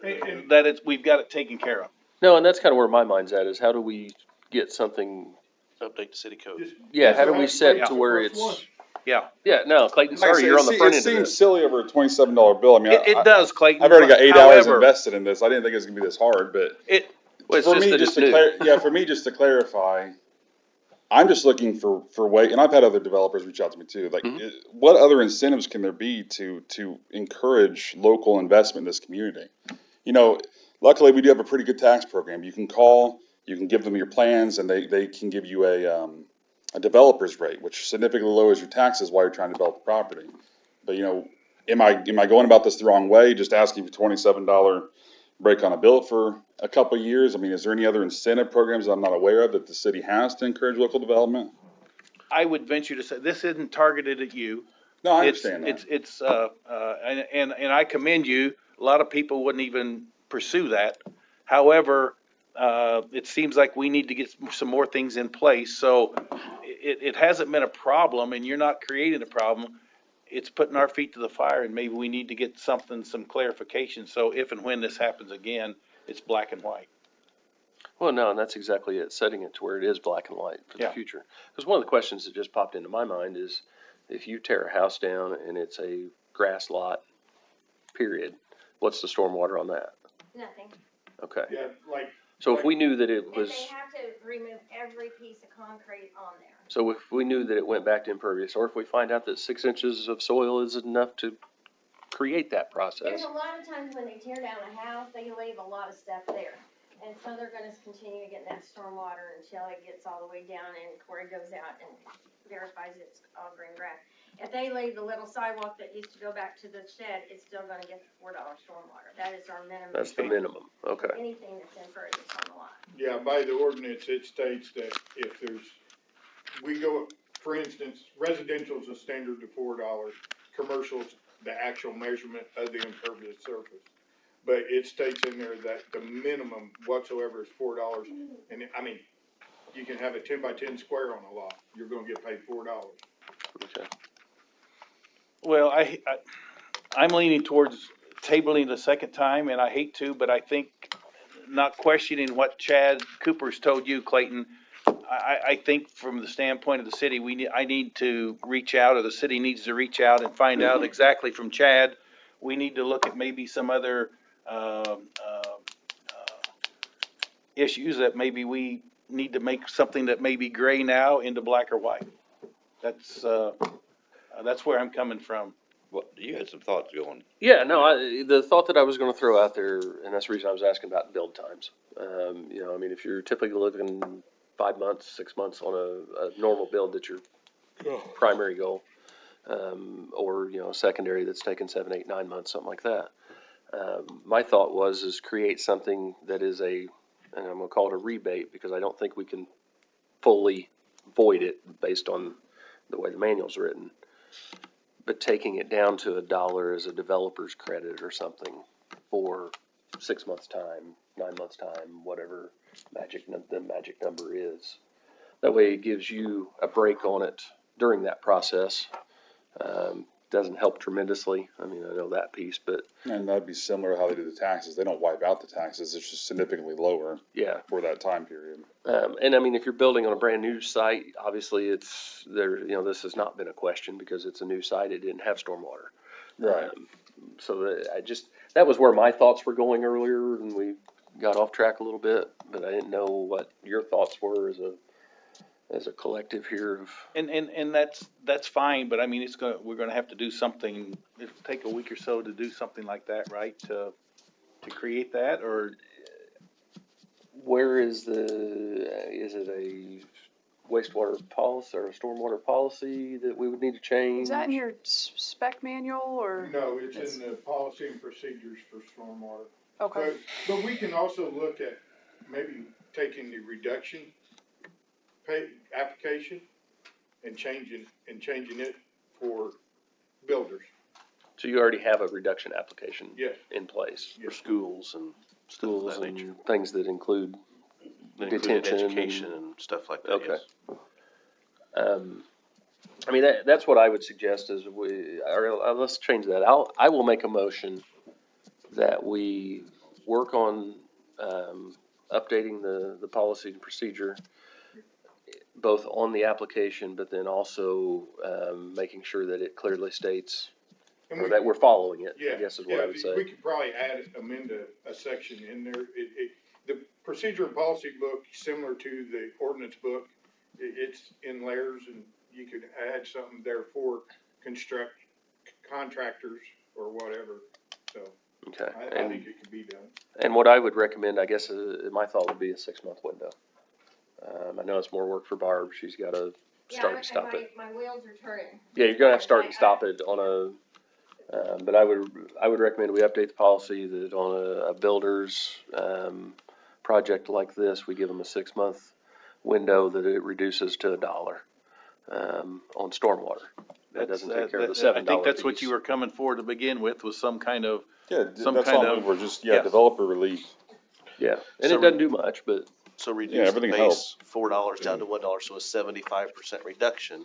[SPEAKER 2] that we've got it taken care of.
[SPEAKER 1] No, and that's kind of where my mind's at, is how do we get something,
[SPEAKER 9] Update the city code.
[SPEAKER 1] yeah, how do we set to where it's,
[SPEAKER 2] Yeah.
[SPEAKER 1] no, Clayton,
[SPEAKER 14] Like I
[SPEAKER 1] sorry,
[SPEAKER 14] said,
[SPEAKER 1] you're on the front
[SPEAKER 14] it
[SPEAKER 1] end of
[SPEAKER 14] seems
[SPEAKER 1] this.
[SPEAKER 14] silly over a $27 bill. I mean,
[SPEAKER 2] It does, Clayton.
[SPEAKER 14] I've already got 8 hours
[SPEAKER 2] However,
[SPEAKER 14] invested in this. I didn't think it was gonna be this hard, but
[SPEAKER 1] Well, it's
[SPEAKER 14] for
[SPEAKER 1] just
[SPEAKER 14] me,
[SPEAKER 1] that
[SPEAKER 14] just
[SPEAKER 1] it's
[SPEAKER 14] to
[SPEAKER 1] new.
[SPEAKER 14] for me, just to clarify, I'm just looking for way, and I've had other developers reach out to me too. Like, what other incentives can there be to encourage local investment in this community? Luckily we do have a pretty good tax program. You can call, you can give them your plans, and they can give you a developer's rate, which significantly lowers your taxes while you're trying to develop the property. But am I going about this the wrong way? Just asking for $27 break on a bill for a couple of years? I mean, is there any other incentive programs that I'm not aware of that the city has to encourage local development?
[SPEAKER 2] I would venture to say, this isn't targeted at you.
[SPEAKER 14] No, I understand that.
[SPEAKER 2] It's and I commend you. A lot of people wouldn't even pursue that. However, it seems like we need to get some more things in place. So it hasn't been a problem, and you're not creating a problem. It's putting our feet to the fire, and maybe we need to get some clarification. So if and when this happens again, it's black and white.
[SPEAKER 1] Well, no, and that's exactly it, setting it to where it is black and white for the future. Because one of the questions that just popped into my mind is, if you tear a house down and it's a grass lot, period, what's the stormwater on that?
[SPEAKER 18] Nothing.
[SPEAKER 1] Okay.
[SPEAKER 17] Yeah, like
[SPEAKER 1] So if we knew that it
[SPEAKER 18] And
[SPEAKER 1] was,
[SPEAKER 18] they have to remove every piece of concrete on there.
[SPEAKER 1] so if we knew that it went back to impervious, or if we find out that 6 inches of soil is enough to create that process.
[SPEAKER 18] There's a lot of times when they tear down a house, they leave a lot of stuff there. And so they're gonna continue to get that stormwater until it gets all the way down and Corey goes out and verifies it's all green grass. If they leave the little sidewalk that used to go back to the shed, it's still gonna get the $4 stormwater. That is our minimum.
[SPEAKER 1] That's the minimum, okay.
[SPEAKER 18] Anything that's impervious on the lot.
[SPEAKER 17] Yeah, by the ordinance, it states that if there's, we go, for instance, residential's a standard to $4, commercial's the actual measurement of the impervious surface. But it states in there that the minimum whatsoever is $4, and I mean, you can have a 10 by 10 square on a lot, you're gonna get paid $4.
[SPEAKER 1] Okay.
[SPEAKER 2] Well, I'm leaning towards tabling the second time, and I hate to, but I think not questioning what Chad Cooper's told you, Clayton, I think from the standpoint of the city, I need to reach out, or the city needs to reach out and find out exactly from Chad. We need to look at maybe some other, issues that maybe we need to make something that may be gray now into black or white. That's where I'm coming from.
[SPEAKER 3] Well, you had some thoughts going.
[SPEAKER 1] Yeah, no, the thought that I was gonna throw out there, and that's the reason I was asking about build times. You know, I mean, if you're typically looking 5 months, 6 months on a normal build, that's your primary goal, or, you know, secondary that's taken 7, 8, 9 months, something like that. My thought is create something that is and I'm gonna call it a rebate, because I don't think we can fully void it based on the way the manual's written. But taking it down to $1 as a developer's credit or something for 6 months' time, 9 months' time, whatever the magic number is. That way it gives you a break on it during that process. Doesn't help tremendously. I mean, I know that piece, but.
[SPEAKER 14] And that'd be similar to how they do the taxes. They don't wipe out the taxes. It's just significantly lower.
[SPEAKER 1] Yeah.
[SPEAKER 14] For that time period.
[SPEAKER 1] And I mean, if you're building on a brand new site, obviously it's there, you know, this has not been a question because it's a new site. It didn't have stormwater.
[SPEAKER 14] Right.
[SPEAKER 1] So that was where my thoughts were going earlier, and we got off track a little bit, but I didn't know what your thoughts were as a collective here of.
[SPEAKER 2] And that's fine, but I mean, we're gonna have to do something. It'll take a week or so to do something like that, right? To create that, or
[SPEAKER 1] where is it a wastewater policy or a stormwater policy that we would need to change?
[SPEAKER 11] Is that in your spec manual or?
[SPEAKER 17] No, it's in the policy and procedures for stormwater.
[SPEAKER 11] Okay.
[SPEAKER 17] But we can also look at maybe taking the reduction pay application and changing it for builders.
[SPEAKER 1] So you already have a reduction application?
[SPEAKER 17] Yes.
[SPEAKER 1] In place?
[SPEAKER 9] For schools and
[SPEAKER 1] Schools
[SPEAKER 9] of that
[SPEAKER 1] and
[SPEAKER 9] nature.
[SPEAKER 1] things that include
[SPEAKER 9] Including
[SPEAKER 1] detention.
[SPEAKER 9] education and stuff like that,
[SPEAKER 1] Okay.
[SPEAKER 9] yes.
[SPEAKER 1] I mean, that's what I would suggest is let's change that. I will make a motion that we work on, updating the policy and procedure, both on the application, but then also, making sure that it clearly states, or that we're following it, I guess is what I would say.
[SPEAKER 17] We could probably amend a section in there. The procedure and policy book, similar to the ordinance book, it's in layers, and you could add something there for contractors or whatever, so.
[SPEAKER 1] Okay.
[SPEAKER 17] I think it could be done.
[SPEAKER 1] And what I would recommend, I guess, my thought would be a 6-month window. I know it's more work for Barb. She's got to start and stop it.
[SPEAKER 18] My wheels are turning.
[SPEAKER 1] Yeah, you're gonna have to start and stop it on but I would recommend we update the policy that on a builder's, project like this, we give them a 6-month window that it reduces to $1, on stormwater. That doesn't take care of the $7
[SPEAKER 2] I think that's what
[SPEAKER 1] piece.
[SPEAKER 2] you were coming for to begin with, was some kind of.
[SPEAKER 14] Yeah,
[SPEAKER 2] Some
[SPEAKER 14] that's
[SPEAKER 2] kind
[SPEAKER 14] all
[SPEAKER 2] of-
[SPEAKER 14] we're just,
[SPEAKER 2] yes.
[SPEAKER 14] developer relief.
[SPEAKER 1] Yeah, and
[SPEAKER 9] So
[SPEAKER 1] it doesn't do much, but.
[SPEAKER 9] So
[SPEAKER 14] Yeah,
[SPEAKER 9] reduce the
[SPEAKER 14] everything
[SPEAKER 9] base
[SPEAKER 14] helps.
[SPEAKER 9] $4 down to $1, so a 75% reduction.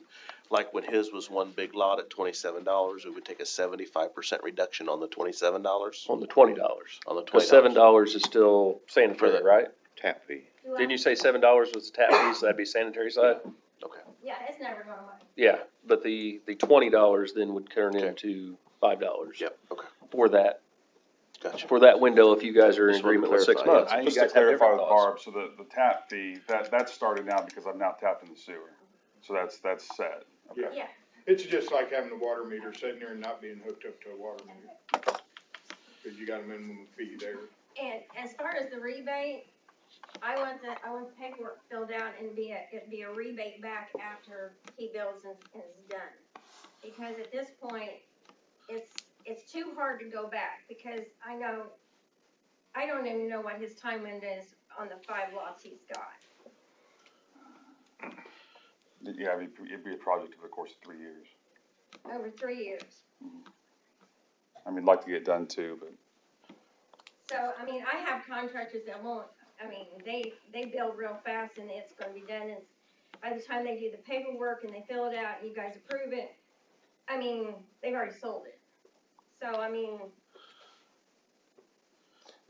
[SPEAKER 9] Like when his was one big lot at $27, we would take a 75% reduction on the $27.
[SPEAKER 1] On the $20.
[SPEAKER 9] On the
[SPEAKER 1] Because
[SPEAKER 9] $20.
[SPEAKER 1] $7 is still sanitary, right?
[SPEAKER 3] Tap fee.
[SPEAKER 1] Didn't you say $7 was the tap fee, so that'd be sanitary side?
[SPEAKER 9] Okay.
[SPEAKER 18] Yeah, it's never going away.
[SPEAKER 1] Yeah, but the $20 then would turn into $5.
[SPEAKER 9] Yep, okay.
[SPEAKER 1] For that
[SPEAKER 9] Gotcha.
[SPEAKER 1] for that window if you guys are in
[SPEAKER 9] Just wanted to
[SPEAKER 1] agreement with 6
[SPEAKER 9] clarify, yeah.
[SPEAKER 1] months.
[SPEAKER 2] I-
[SPEAKER 1] If you
[SPEAKER 14] Just to
[SPEAKER 1] guys have different
[SPEAKER 14] clarify with
[SPEAKER 1] thoughts.
[SPEAKER 14] Barb, so the tap fee, that's started now because I've now tapped in the sewer. So that's set. Okay.
[SPEAKER 18] Yeah.
[SPEAKER 17] It's just like having the water meter sitting there and not being hooked up to a water meter. Cause you got a minimum fee there.
[SPEAKER 18] And as far as the rebate, I want the paperwork filled out and it'd be a rebate back after he bills and is done. Because at this point, it's too hard to go back, because I don't even know what his time window is on the 5 lots he's got.
[SPEAKER 14] Yeah, it'd be a project over the course of 3 years.
[SPEAKER 18] Over 3 years.
[SPEAKER 14] I mean, I'd like to get done too, but
[SPEAKER 18] So, I mean, I have contractors that won't, I mean, they build real fast and it's gonna be done, and by the time they do the paperwork and they fill it out and you guys approve it, I mean, they've already sold it. So, I mean,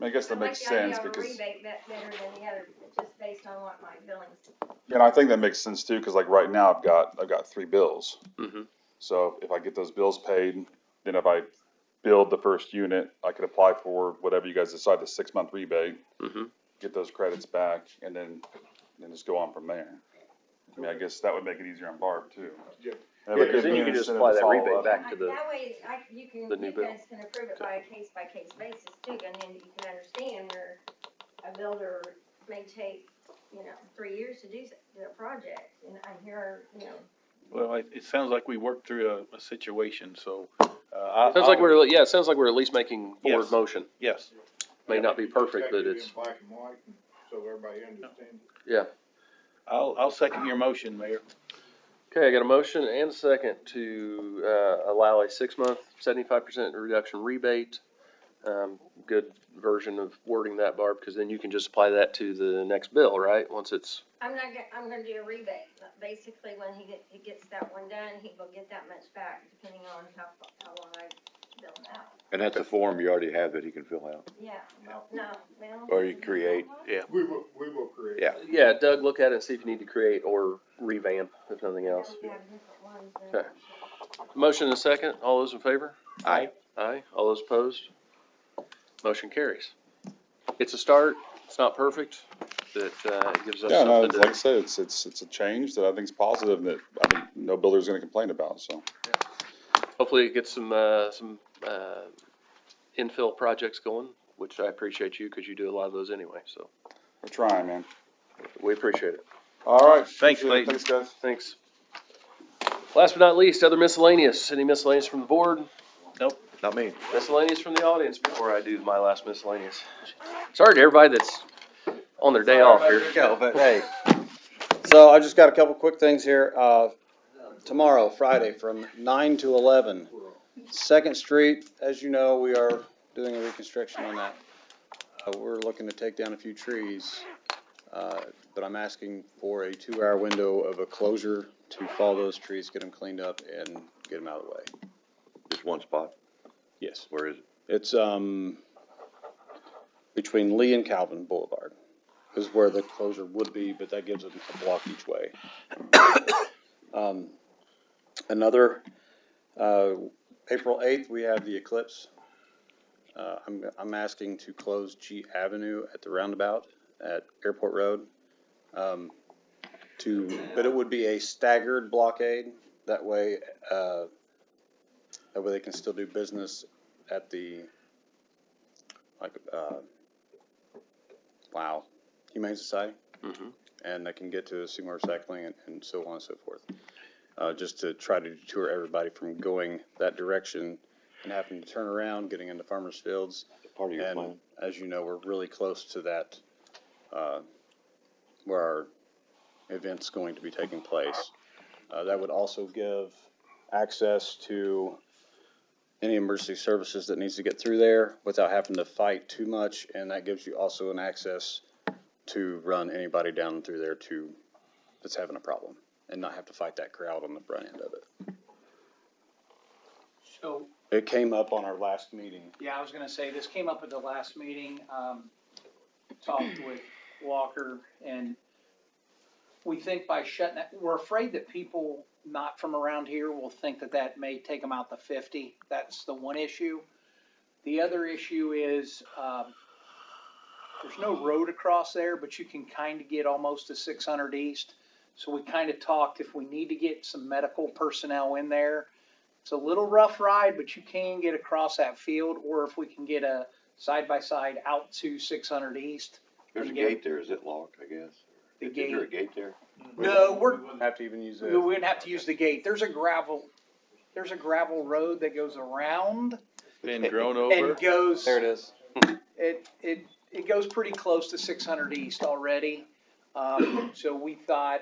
[SPEAKER 14] I guess that
[SPEAKER 18] I like
[SPEAKER 14] makes
[SPEAKER 18] the idea
[SPEAKER 14] sense
[SPEAKER 18] of a
[SPEAKER 14] because,
[SPEAKER 18] rebate better than the other, just based on what my billings.
[SPEAKER 14] and I think that makes sense too, because like right now I've got 3 bills.
[SPEAKER 1] Mm-hmm.
[SPEAKER 14] So if I get those bills paid, then if I build the first unit, I could apply for whatever you guys decide, the 6-month rebate,
[SPEAKER 1] Mm-hmm.
[SPEAKER 14] get those credits back, and then just go on from there. I mean, I guess that would make it easier on Barb too.
[SPEAKER 17] Yeah.
[SPEAKER 14] Have a
[SPEAKER 1] Yeah, 'cause
[SPEAKER 14] good
[SPEAKER 1] then you can
[SPEAKER 14] unit
[SPEAKER 1] just
[SPEAKER 14] instead
[SPEAKER 1] apply
[SPEAKER 14] of
[SPEAKER 1] that
[SPEAKER 14] follow
[SPEAKER 1] rebate
[SPEAKER 14] up.
[SPEAKER 1] back to the,
[SPEAKER 18] That way, you
[SPEAKER 1] the new bill.
[SPEAKER 18] guys can approve it by a case-by-case basis too, and then you can understand where a builder may take, 3 years to do a project, and I hear,
[SPEAKER 2] Well, it sounds like we worked through a situation, so,
[SPEAKER 1] sounds like it sounds like we're at least making forward
[SPEAKER 2] Yes.
[SPEAKER 1] motion.
[SPEAKER 2] Yes.
[SPEAKER 1] May not be perfect, but
[SPEAKER 17] Effective
[SPEAKER 1] it's,
[SPEAKER 17] in black and white, so everybody understands.
[SPEAKER 1] yeah.
[SPEAKER 2] I'll second your motion, Mayor.
[SPEAKER 1] Okay, I got a motion and a second to, allow a 6-month, 75% reduction rebate. Good version of wording that, Barb, because then you can just apply that to the next bill, right? Once it's,
[SPEAKER 18] I'm gonna do a rebate. Basically, when he gets that one done, he will get that much back, depending on how long I bill him out.
[SPEAKER 3] And that's a form you already have that he can fill out,
[SPEAKER 18] Yeah, well.
[SPEAKER 3] or you create.
[SPEAKER 2] Yeah.
[SPEAKER 17] We will create.
[SPEAKER 3] Yeah.
[SPEAKER 1] yeah, Doug, look at it and see if you need to create or revamp, if nothing else.
[SPEAKER 18] We have different ones there.
[SPEAKER 1] Okay. Motion and a second. All those in favor?
[SPEAKER 3] Aye.
[SPEAKER 1] Aye. All those opposed? Motion carries. It's a start. It's not perfect. It gives us
[SPEAKER 14] Yeah, no,
[SPEAKER 1] something
[SPEAKER 14] like I
[SPEAKER 1] to,
[SPEAKER 14] said, it's a change that I think is positive that, I mean, no builder's gonna complain about, so.
[SPEAKER 1] hopefully it gets some infill projects going, which I appreciate you because you do a lot of those anyway, so
[SPEAKER 14] We're trying, man.
[SPEAKER 1] we appreciate it.
[SPEAKER 14] All right.
[SPEAKER 2] Thanks,
[SPEAKER 14] Appreciate it.
[SPEAKER 2] Clayton.
[SPEAKER 14] Thanks, guys.
[SPEAKER 1] Thanks. Last but not least, other miscellaneous. Any miscellaneous from the board?
[SPEAKER 2] Nope.
[SPEAKER 3] Not me.
[SPEAKER 1] Miscellaneous from the audience before I do my last miscellaneous. Sorry to everybody that's on their day off here.
[SPEAKER 8] But hey, so I just got a couple quick things here. Tomorrow, Friday, from 9 to 11, 2nd Street, as you know, we are doing a reconstruction on that. We're looking to take down a few trees, but I'm asking for a 2-hour window of a closure to follow those trees, get them cleaned up, and get them out of the way.
[SPEAKER 3] Just one spot?
[SPEAKER 8] Yes.
[SPEAKER 3] Where is it?
[SPEAKER 8] It's between Lee and Calvin Boulevard is where the closure would be, but that gives it a block each way. Another, April 8th, we have the eclipse. I'm asking to close G Avenue at the roundabout at Airport Road. But it would be a staggered blockade. That way they can still do business at the, Humane Society.
[SPEAKER 1] Mhm.
[SPEAKER 8] And they can get to Seymour Recycling and so on and so forth. Just to try to deter everybody from going that direction and having to turn around, getting into farmers' fields.
[SPEAKER 3] Part of your
[SPEAKER 8] And
[SPEAKER 3] plan.
[SPEAKER 8] as you know, we're really close to that, where our event's going to be taking place. That would also give access to any emergency services that needs to get through there without having to fight too much, and that gives you also an access to run anybody down through there that's having a problem, and not have to fight that crowd on the front end of it.
[SPEAKER 4] So,
[SPEAKER 8] It came up on our last meeting.
[SPEAKER 4] yeah, I was gonna say, this came up at the last meeting, talked with Walker, and we think by shutting that, we're afraid that people not from around here will think that may take them out to 50. That's the one issue.
[SPEAKER 16] The other issue is, there's no road across there, but you can kind of get almost to 600 East. So we kind of talked if we need to get some medical personnel in there. It's a little rough ride, but you can get across that field, or if we can get a side-by-side out to 600 East.
[SPEAKER 3] There's a
[SPEAKER 16] and get
[SPEAKER 3] gate there, is it locked, I guess?
[SPEAKER 16] The
[SPEAKER 3] Is there a
[SPEAKER 16] gate.
[SPEAKER 3] gate there?
[SPEAKER 16] No,
[SPEAKER 6] We wouldn't have to even use
[SPEAKER 16] we
[SPEAKER 6] it.
[SPEAKER 16] wouldn't have to use the gate. There's a gravel road that goes around
[SPEAKER 2] Been grown
[SPEAKER 16] and
[SPEAKER 2] over.
[SPEAKER 16] goes.
[SPEAKER 6] There it is.
[SPEAKER 16] It goes pretty close to 600 East already. So we thought,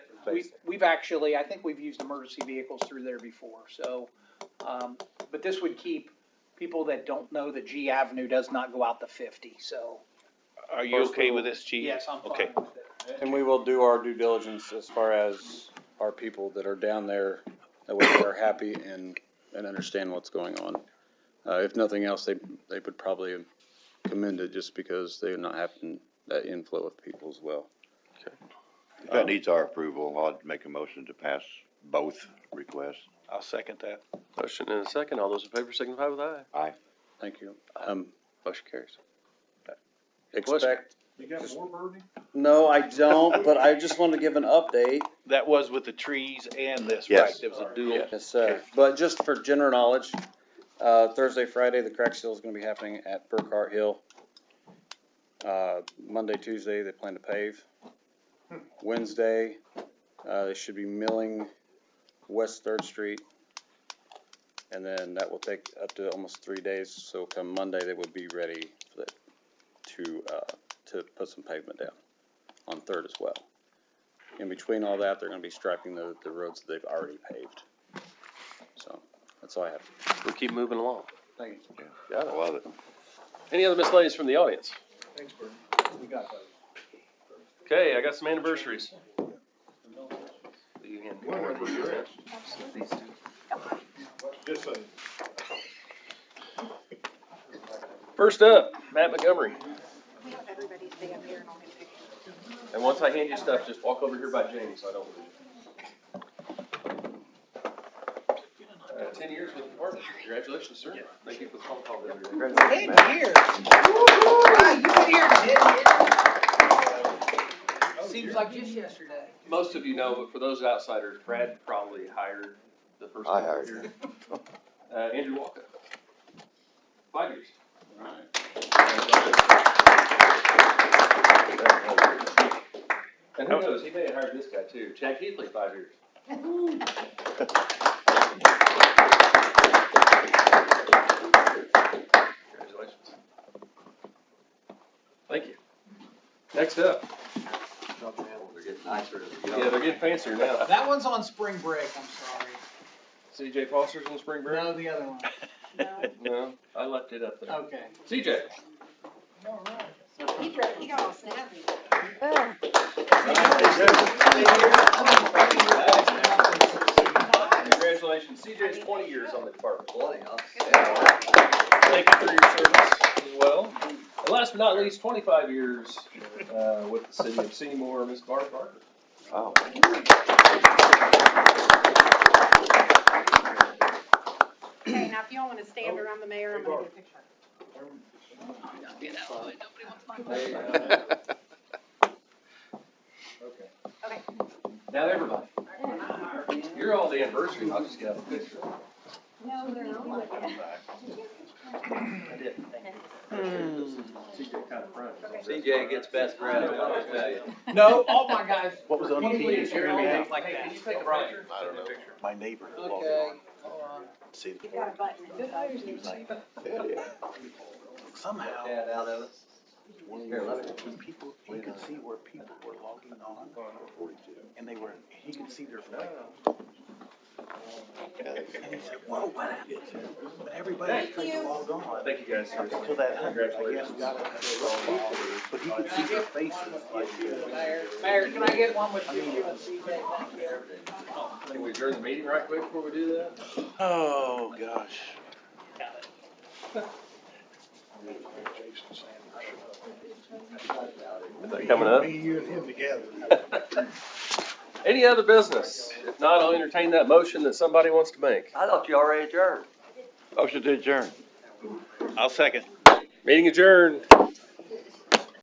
[SPEAKER 16] we've actually, I think we've used emergency vehicles through there before, so. But this would keep people that don't know that G Avenue does not go out to 50, so.
[SPEAKER 2] Are you okay with this, chief?
[SPEAKER 16] Yes, I'm fine
[SPEAKER 2] Okay.
[SPEAKER 16] with it.
[SPEAKER 6] And we will do our due diligence as far as our people that are down there, that way they are happy and understand what's going on. If nothing else, they would probably commend it just because they're not having that inflow of people as well.
[SPEAKER 3] If that needs our approval, I'd make a motion to pass both requests.
[SPEAKER 2] I'll second that.
[SPEAKER 1] Motion and a second. All those in favor signify with aye.
[SPEAKER 3] Aye.
[SPEAKER 6] Thank you.
[SPEAKER 1] Motion carries.
[SPEAKER 6] Expect,
[SPEAKER 17] You got more, Bernie?
[SPEAKER 6] no, I don't, but I just wanted to give an update.
[SPEAKER 2] That was with the trees and this,
[SPEAKER 3] Yes.
[SPEAKER 2] right? It was a dual.
[SPEAKER 6] Yes, sir. But just for general knowledge, Thursday, Friday, the crack seal is gonna be happening at Burkhart Hill. Monday, Tuesday, they plan to pave. Wednesday, they should be milling West Third Street. And then that will take up to almost 3 days, so come Monday, they would be ready for that, to put some pavement down on Third as well. In between all that, they're gonna be striping the roads that they've already paved. So, that's all I have.
[SPEAKER 1] We'll keep moving along.
[SPEAKER 6] Thank you.
[SPEAKER 3] Yeah, I love it.
[SPEAKER 1] Any other miscellaneous from the audience?
[SPEAKER 17] Thanks, Bernie. We got that.
[SPEAKER 1] Okay, I got some anniversaries. You hand me
[SPEAKER 17] One
[SPEAKER 1] more of
[SPEAKER 17] of
[SPEAKER 1] these.
[SPEAKER 17] yours.
[SPEAKER 1] These two.
[SPEAKER 17] Just a.
[SPEAKER 1] First up, Matt Montgomery.
[SPEAKER 11] Everybody stay up here and I'll get pictures.
[SPEAKER 1] And once I hand you stuff, just walk over here by James so I don't lose you. 10 years with the department. Congratulations, sir. Thank you for the phone call.
[SPEAKER 16] 10 years. Wow, you've been here 10 years. Seems like just yesterday.
[SPEAKER 1] Most of you know, but for those outsiders, Brad probably hired the first.
[SPEAKER 3] I hired
[SPEAKER 1] year. Andrew Walker. 5 years. And who knows, he may have hired this guy too. Chad Keithley, 5 years. Congratulations. Thank you. Next up.
[SPEAKER 15] They're getting nicer as we go.
[SPEAKER 1] Yeah, they're getting fancier now.
[SPEAKER 16] That one's on spring break, I'm sorry.
[SPEAKER 1] CJ Foster's on spring break?
[SPEAKER 16] No, the other one.
[SPEAKER 1] No, I left it up there.
[SPEAKER 16] Okay.
[SPEAKER 1] CJ.
[SPEAKER 11] He got all snappy.
[SPEAKER 1] Congratulations. CJ's 20 years on the department.
[SPEAKER 15] 20, huh?
[SPEAKER 1] Thank you for your service as well. And last but not least, 25 years with the city of Seymour, Ms. Barb Barker.
[SPEAKER 3] Wow.
[SPEAKER 11] Okay, now if y'all wanna stand around the mayor, I'm gonna get a picture. Okay.
[SPEAKER 1] Now everybody. You're all the anniversary, I'll just get out a picture.
[SPEAKER 18] No, they're not.
[SPEAKER 1] I did. CJ kind of front.
[SPEAKER 15] CJ gets best credit, I'll tell you.
[SPEAKER 16] No, all my guys.
[SPEAKER 2] What was on
[SPEAKER 16] 20
[SPEAKER 2] TV?
[SPEAKER 16] years here, everything's like
[SPEAKER 1] Hey,
[SPEAKER 16] that.
[SPEAKER 1] can you take a picture?
[SPEAKER 3] I don't know.
[SPEAKER 2] My neighbor.
[SPEAKER 16] Okay, hold on.
[SPEAKER 2] See,
[SPEAKER 11] You've got a button.
[SPEAKER 2] somehow,
[SPEAKER 15] Dad out of it. Here, let me.
[SPEAKER 2] people, he could see where people were logging on, and they were, he could see their phone. And he said, whoa, what happened? But everybody was trying to log on.
[SPEAKER 1] Thank you guys.
[SPEAKER 2] Until that hundred, I guess, got it. But he could see their faces.
[SPEAKER 16] Mayor, can I get one with you and CJ? Thank you.
[SPEAKER 1] Can we adjourn the meeting right quick before we do that?
[SPEAKER 2] Oh, gosh.
[SPEAKER 1] Is that coming up?
[SPEAKER 17] Me, you, and him together.
[SPEAKER 1] Any other business? If not, I'll entertain that motion that somebody wants to make.
[SPEAKER 15] I thought you already adjourned.
[SPEAKER 3] Motion to adjourn.
[SPEAKER 2] I'll second.
[SPEAKER 1] Meeting adjourned.